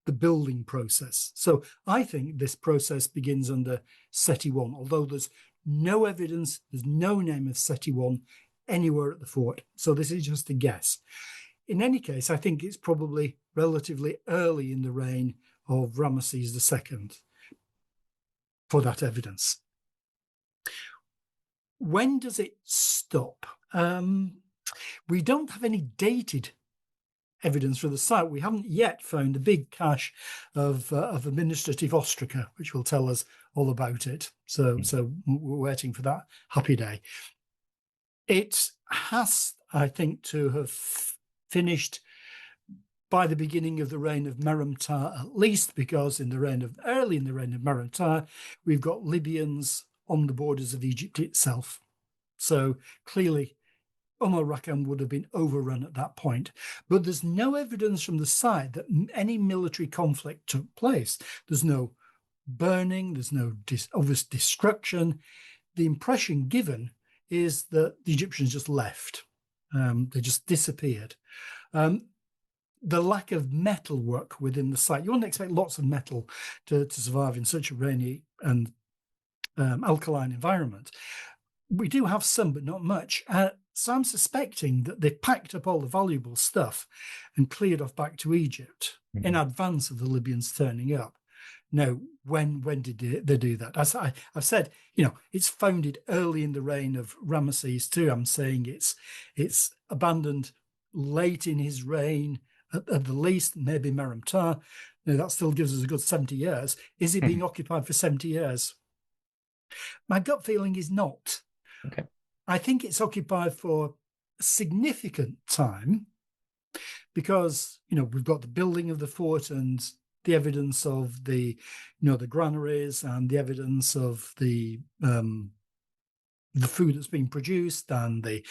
the building process. So I think this process begins under Seti I, although there's no evidence, there's no name of Seti I anywhere at the fort. So this is just a guess. In any case, I think it's probably relatively early in the reign of Ramesses II for that evidence. When does it stop? We don't have any dated evidence for the site. We haven't yet found a big cache of administrative ostraca, which will tell us all about it. So we're waiting for that happy day. It has, I think, to have finished by the beginning of the reign of Merenptah, at least, because early in the reign of Merenptah, we've got Libyans on the borders of Egypt itself. So clearly, el-Rakham would have been overrun at that point. But there's no evidence from the site that any military conflict took place. There's no burning, there's no obvious destruction. The impression given is that the Egyptians just left. They just disappeared. The lack of metal work within the site. You wouldn't expect lots of metal to survive in such a rainy and alkaline environment. We do have some, but not much. So I'm suspecting that they packed up all the valuable stuff and cleared off back to Egypt in advance of the Libyans turning up. Now, when did they do that? As I've said, it's founded early in the reign of Ramesses II. I'm saying it's abandoned late in his reign, at the least, maybe Merenptah. Now, that still gives us a good 70 years. Is it being occupied for 70 years? My gut feeling is not. Okay. I think it's occupied for a significant time because, we've got the building of the fort and the evidence of the granaries and the evidence of the food that's being produced and the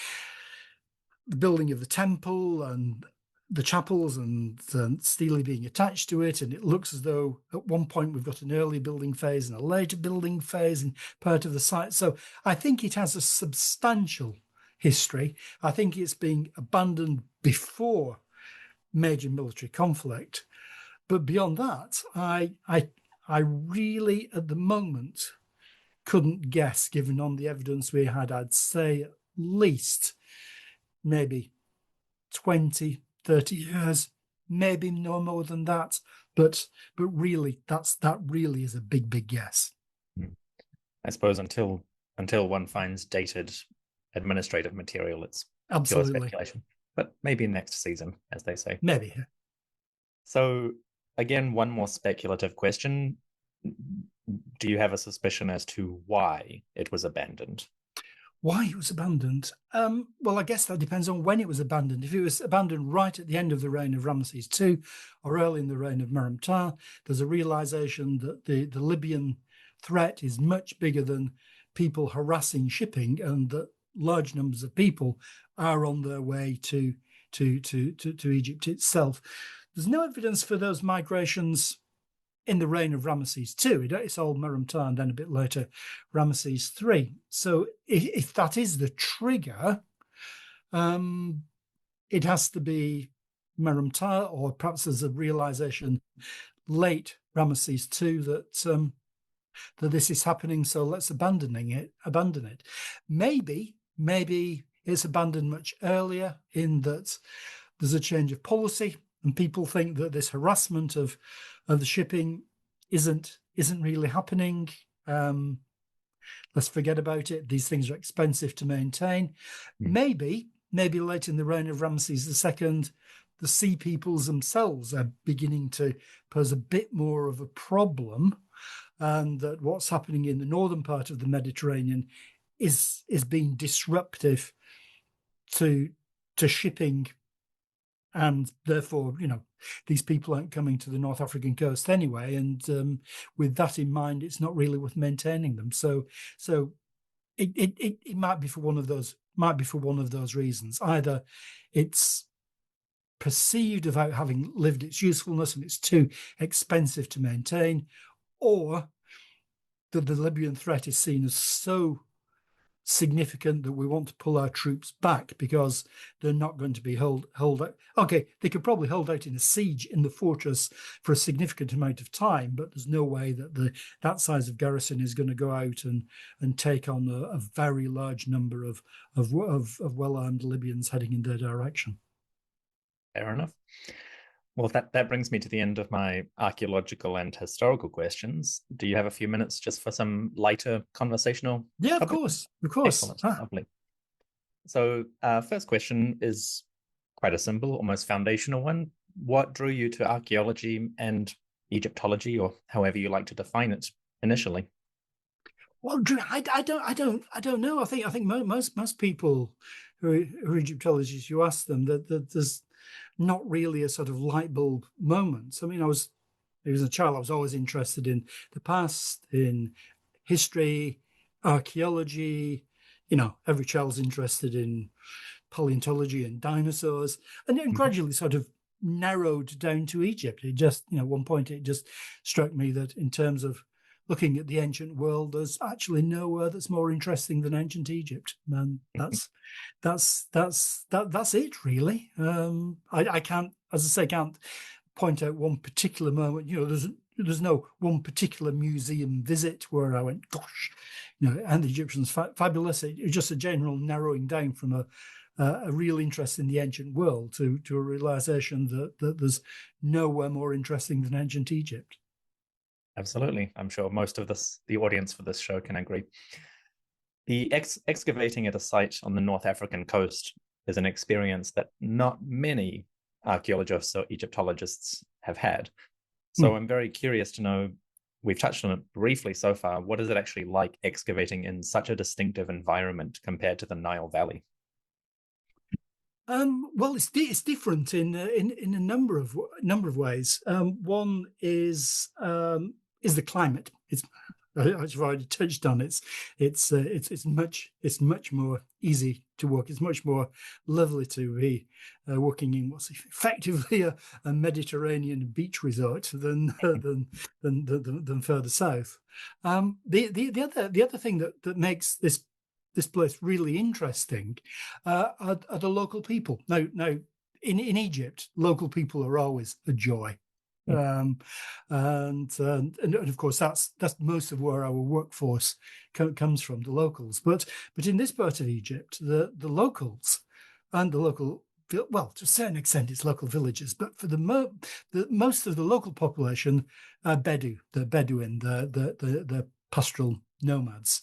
building of the temple and the chapels and stele being attached to it. And it looks as though at one point we've got an early building phase and a later building phase in part of the site. So I think it has a substantial history. I think it's being abandoned before major military conflict. But beyond that, I really, at the moment, couldn't guess, given on the evidence we had. I'd say at least maybe 20, 30 years, maybe no more than that. But really, that really is a big guess. I suppose until one finds dated administrative material, it's absolutely pure speculation. But maybe next season, as they say. Maybe. So again, one more speculative question. Do you have a suspicion as to why it was abandoned? Why it was abandoned? Well, I guess that depends on when it was abandoned. If it was abandoned right at the end of the reign of Ramesses II or early in the reign of Merenptah, there's a realization that the Libyan threat is much bigger than people harassing shipping, and that large numbers of people are on their way to Egypt itself. There's no evidence for those migrations in the reign of Ramesses II. It's old Merenptah and then a bit later Ramesses III. So if that is the trigger, it has to be Merenptah, or perhaps there's a realization late Ramesses II that this is happening, so let's abandon it. Maybe it's abandoned much earlier, in that there's a change of policy and people think that this harassment of the shipping isn't really happening. Let's forget about it. These things are expensive to maintain. Maybe late in the reign of Ramesses II, the sea peoples themselves are beginning to pose a bit more of a problem, and that what's happening in the northern part of the Mediterranean is being disruptive to shipping, and therefore, these people aren't coming to the North African coast anyway. And with that in mind, it's not really worth maintaining them. So it might be for one of those reasons. Either it's perceived without having lived its usefulness and it's too expensive to maintain, or that the Libyan threat is seen as so significant that we want to pull our troops back because they're not going to be hold out. Okay, they could probably hold out in a siege in the fortress for a significant amount of time, but there's no way that that size of garrison is going to go out and take on a very large number of well-armed Libyans heading in their direction. Fair enough. Well, that brings me to the end of my archaeological and historical questions. Do you have a few minutes just for some lighter conversational? Yeah, of course. Excellent. Lovely. So first question is quite a simple, almost foundational one. What drew you to archaeology and Egyptology, or however you like to define it initially? Well, I don't know. I think most people who are Egyptologists, you ask them that there's not really a sort of light bulb moment. I mean, as a child, I was always interested in the past, in history, archaeology. Every child's interested in paleontology and dinosaurs, and then gradually sort of narrowed down to Egypt. It just, at one point, it just struck me that in terms of looking at the ancient world, there's actually nowhere that's more interesting than ancient Egypt, and that's it really. I can't, as I say, can't point out one particular moment. There's no one particular museum visit where I went, gosh, and the Egyptians fabulous. It's just a general narrowing down from a real interest in the ancient world to a realization that there's nowhere more interesting than ancient Egypt. Absolutely. I'm sure most of the audience for this show can agree. The excavating at a site on the North African coast is an experience that not many archaeologists or Egyptologists have had. So I'm very curious to know, we've touched on it briefly so far, what is it actually like excavating in such a distinctive environment compared to the Nile Valley? Well, it's different in a number of ways. One is the climate. I've already touched on it. It's much more easy to work. It's much more lovely to be working in what's effectively a Mediterranean beach resort than further south. The other thing that makes this place really interesting are the local people. Now in Egypt, local people are always a joy. And of course that's most of where our workforce comes from, the locals. But in this part of Egypt, the locals and the local, well, to a certain extent it's local villages, but for the most of the local population are They're Bedouin, the pastoral nomads,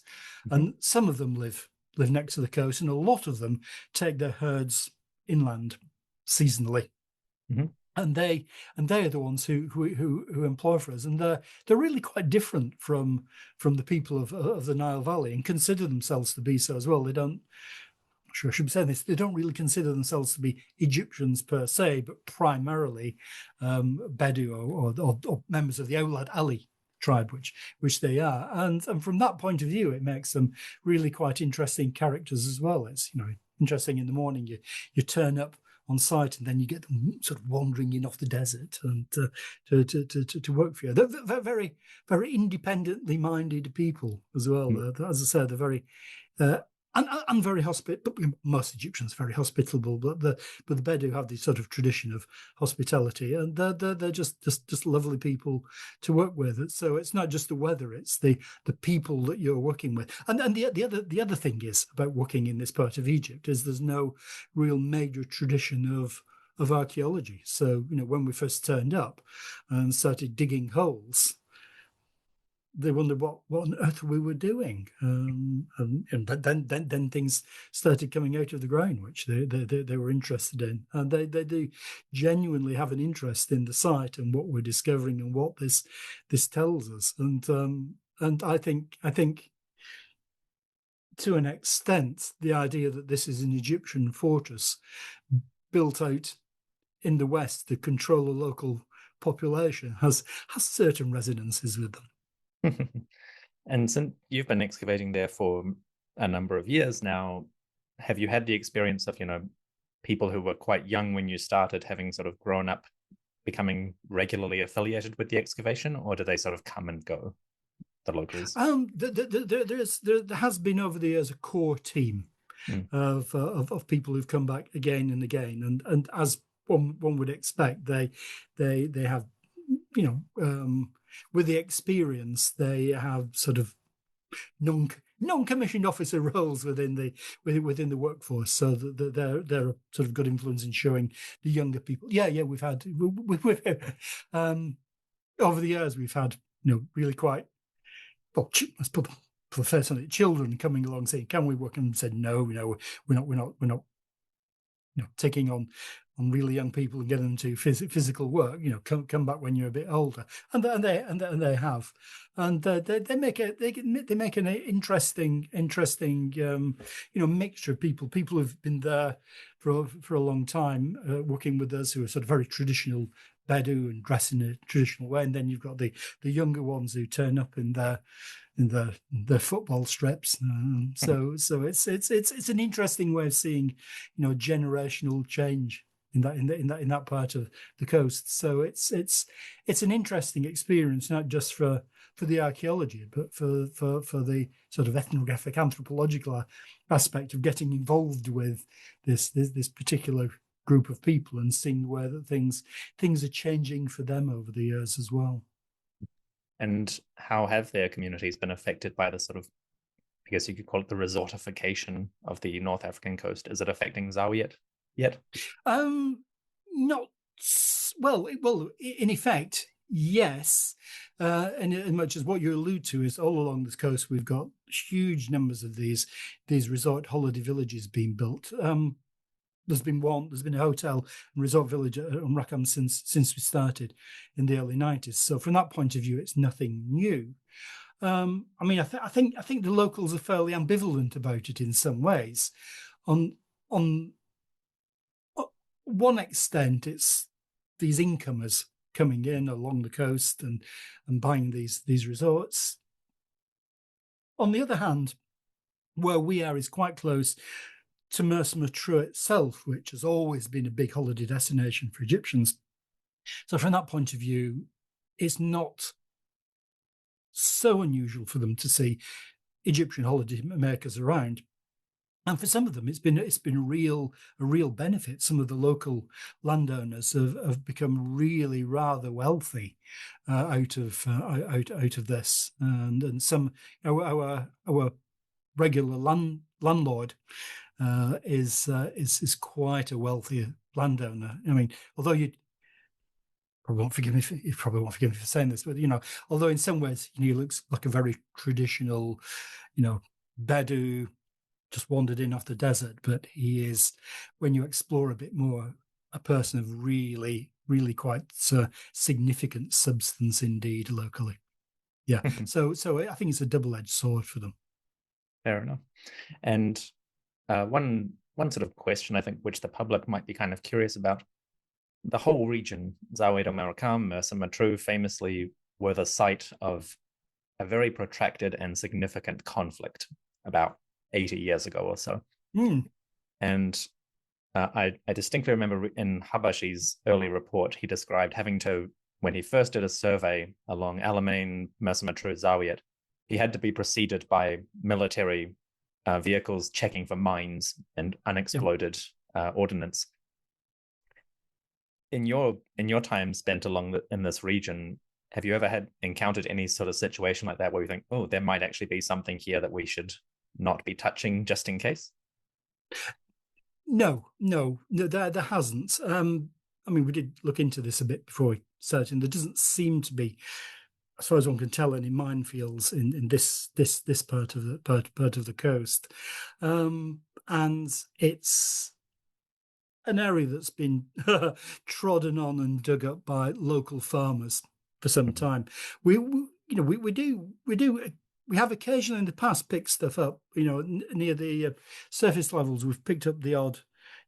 and some of them live next to the coast, and a lot of them take their herds inland seasonally. And they are the ones who employ for us, and they're really quite different from the people of the Nile Valley, and consider themselves to be so as well. They don't. I'm sure I should be saying this. They don't really consider themselves to be Egyptians per se, but primarily Bedou or members of the Oulad Ali tribe, which they are, and from that point of view, it makes them really quite interesting characters as well. It's interesting in the morning you turn up on site, and then you get them sort of wandering in off the desert and to work for you. They're very, very independently minded people as well. As I said, they're very and very hospitable. Most Egyptians are very hospitable, but the Bedou have this sort of tradition of hospitality, and they're just lovely people to work with. So it's not just the weather; it's the people that you're working with. And the other thing is about working in this part of Egypt is there's no real major tradition of archaeology. So when we first turned up and started digging holes, they wondered what on earth we were doing, but then things started coming out of the ground, which they were interested in, and they do genuinely have an interest in the site and what we're discovering and what this tells us, and I think to an extent the idea that this is an Egyptian fortress built out in the West to control a local population has certain resonances with them. And since you've been excavating there for a number of years now, have you had the experience of, people who were quite young when you started having sort of grown up, becoming regularly affiliated with the excavation, or do they sort of come and go, the locals? There has been over the years a core team of people who've come back again and again, and as one would expect, they have, with the experience, they have sort of non-commissioned officer roles within the workforce, so that they're a sort of good influence in showing the younger people. We've had over the years we've had really quite, well, let's put the face on it, children coming along saying, "Can we work?" And said, "No, we're not taking on really young people and getting them to physical work. Come back when you're a bit older," and they have, and they make an interesting mixture of people who've been there for a long time, working with us, who are sort of very traditional Bedou and dress in a traditional way, and then you've got the younger ones who turn up in their football strips. So it's an interesting way of seeing generational change in that part of the coast. So it's an interesting experience, not just for the archaeology, but for the sort of ethnographic anthropological aspect of getting involved with this particular group of people and seeing where things are changing for them over the years as well. And how have their communities been affected by this sort of, I guess you could call it, the resortification of the North African coast? Is it affecting Zawiyet yet? Not well. In effect, yes. And as much as what you allude to is all along this coast, we've got huge numbers of these resort holiday villages being built. There's been a hotel and resort village at el-Rakham since we started in the early 90s. So from that point of view, it's nothing new. I think the locals are fairly ambivalent about it in some ways. On one extent, it's these incomers coming in along the coast and buying these resorts. On the other hand, where we are is quite close to Mers-Matruh itself, which has always been a big holiday destination for Egyptians. So from that point of view, it's not so unusual for them to see Egyptian holiday makers around. And for some of them, it's been a real benefit. Some of the local landowners have become really rather wealthy out of this, and some our regular landlord is quite a wealthy landowner. I mean, although you probably won't forgive me for saying this, but although in some ways he looks like a very traditional, Bedou, just wandered in off the desert, but he is, when you explore a bit more, a person of really quite significant substance indeed locally. Yeah. So I think it's a double-edged sword for them. Fair enough. And one sort of question, I think, which the public might be kind of curious about: the whole region, Zawiyet Umm, el-Rakham, Mers-Matruh, famously were the site of a very protracted and significant conflict about 80 years ago or so. And I distinctly remember in Habashi's early report, he described having to, when he first did a survey along Alamein, Mersamatru, Zawiyet, he had to be preceded by military vehicles checking for mines and unexploded ordnance. In your time spent in this region, have you ever encountered any sort of situation like that where you think, oh, there might actually be something here that we should not be touching just in case? No, there hasn't. I mean, we did look into this a bit before we started, and there doesn't seem to be, as far as one can tell, any minefields in this part of the coast, and it's an area that's been trodden on and dug up by local farmers for some time. We have occasionally in the past picked stuff up. Near the surface levels, we've picked up the odd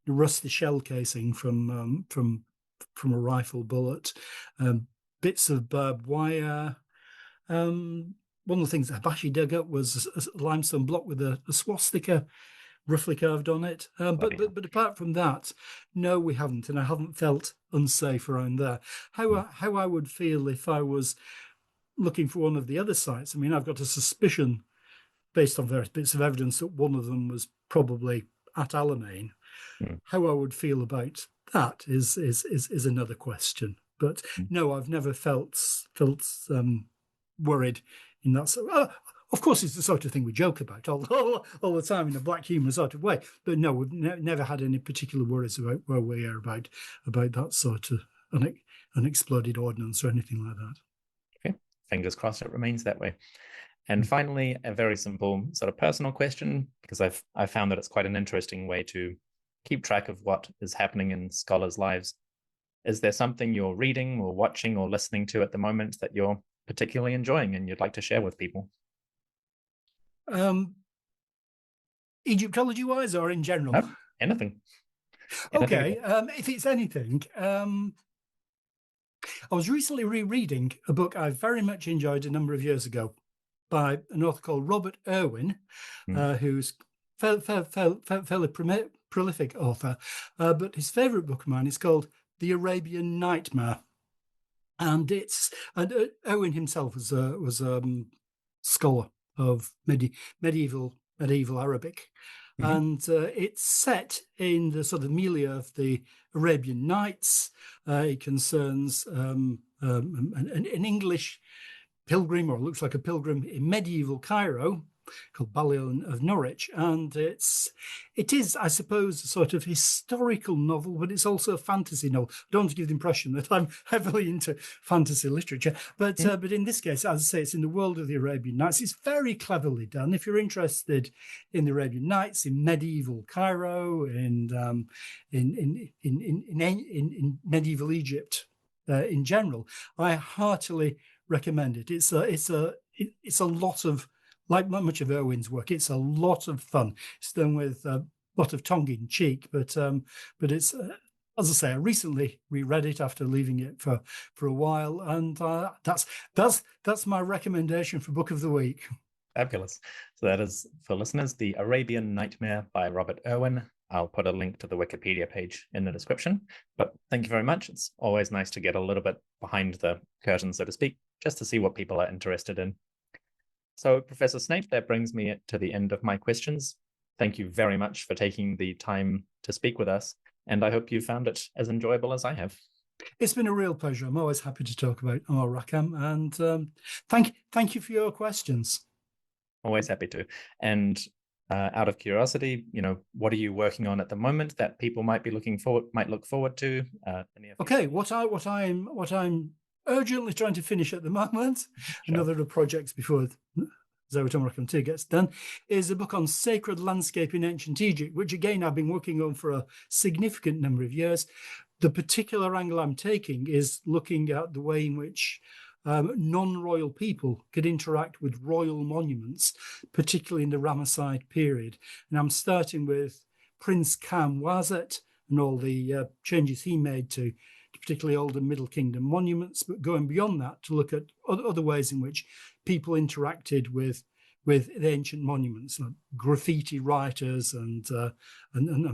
rusty shell casing from a rifle bullet, bits of barbed wire. One of the things that Habashi dug up was a limestone block with a swastika roughly carved on it. But apart from that, no, we haven't, and I haven't felt unsafe around there. How I would feel if I was looking for one of the other sites. I mean, I've got a suspicion, based on various bits of evidence, that one of them was probably at Alamein. How I would feel about that is another question. But no, I've never felt worried in that sort. Of course, it's the sort of thing we joke about all the time in a black humour sort of way. But no, we've never had any particular worries about where we are about that sort of unexploded ordnance or anything like that. Okay, fingers crossed it remains that way. And finally, a very simple sort of personal question, because I've found that it's quite an interesting way to keep track of what is happening in scholars' lives. Is there something you're reading or watching or listening to at the moment that you're particularly enjoying and you'd like to share with people? Egyptology-wise or in general? No, anything. Okay, if it's anything, I was recently rereading a book I very much enjoyed a number of years ago by an author called Robert Irwin, who's fairly prolific author, but his favourite book of mine is called The Arabian Nightmare, and Irwin himself was a scholar of medieval Arabic, and it's set in the sort of milieu of the Arabian Nights. It concerns an English pilgrim, or looks like a pilgrim, in medieval Cairo called Balliol of Norwich, and it is, I suppose, a sort of historical novel, but it's also a fantasy novel. I don't want to give the impression that I'm heavily into fantasy literature, but in this case, as I say, it's in the world of the Arabian Nights. It's very cleverly done. If you're interested in the Arabian Nights, in medieval Cairo, and in medieval Egypt in general, I heartily recommend it. It's a lot of, like much of Irwin's work, it's a lot of fun. It's done with a lot of tongue in cheek, but it's as I say, I recently reread it after leaving it for a while, and that's my recommendation for Book of the Week. Fabulous. So that is, for listeners, The Arabian Nightmare by Robert Irwin. I'll put a link to the Wikipedia page in the description. But thank you very much. It's always nice to get a little bit behind the curtain, so to speak, just to see what people are interested in. So, Professor Snape, that brings me to the end of my questions. Thank you very much for taking the time to speak with us, and I hope you found it as enjoyable as I have. It's been a real pleasure. I'm always happy to talk about el-Rakham, and thank you for your questions. Always happy to. And out of curiosity, what are you working on at the moment that people might look forward to? Okay, what I'm urgently trying to finish at the moment, another of the projects before Zawiyet Umm 2 gets done, is a book on sacred landscape in ancient Egypt, which again I've been working on for a significant number of years. The particular angle I'm taking is looking at the way in which non-royal people could interact with royal monuments, particularly in the Ramesside period. And I'm starting with Prince Kamwazet and all the changes he made to particularly Old and Middle Kingdom monuments, but going beyond that to look at other ways in which people interacted with the ancient monuments, like graffiti writers and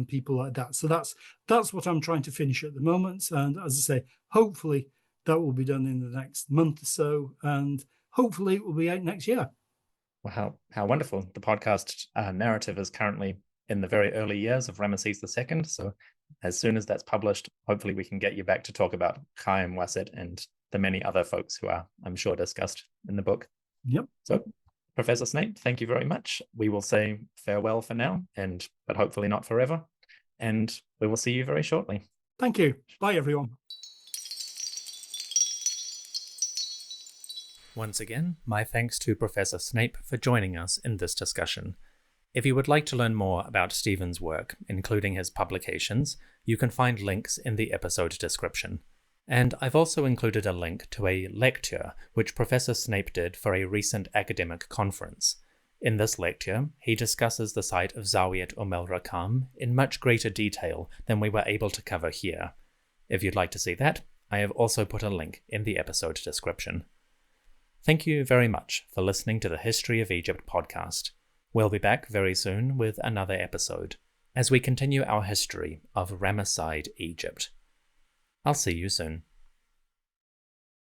people like that. So that's what I'm trying to finish at the moment. And as I say, hopefully that will be done in the next month or so, and hopefully it will be out next year. Well, how wonderful. The podcast narrative is currently in the very early years of Ramesses II. So as soon as that's published, hopefully we can get you back to talk about Chaim Wasset and the many other folks who are, I'm sure, discussed in the book. Yep. So Professor Snape, thank you very much. We will say farewell for now, but hopefully not forever. And we will see you very shortly. Thank you. Bye, everyone. Once again, my thanks to Professor Snape for joining us in this discussion. If you would like to learn more about Stephen's work, including his publications, you can find links in the episode description. And I've also included a link to a lecture which Professor Snape did for a recent academic conference. In this lecture, he discusses the site of Zawiyet Umm el-Rakham in much greater detail than we were able to cover here. If you'd like to see that, I have also put a link in the episode description. Thank you very much for listening to the History of Egypt podcast. We'll be back very soon with another episode, as we continue our history of Ramesside Egypt. I'll see you soon.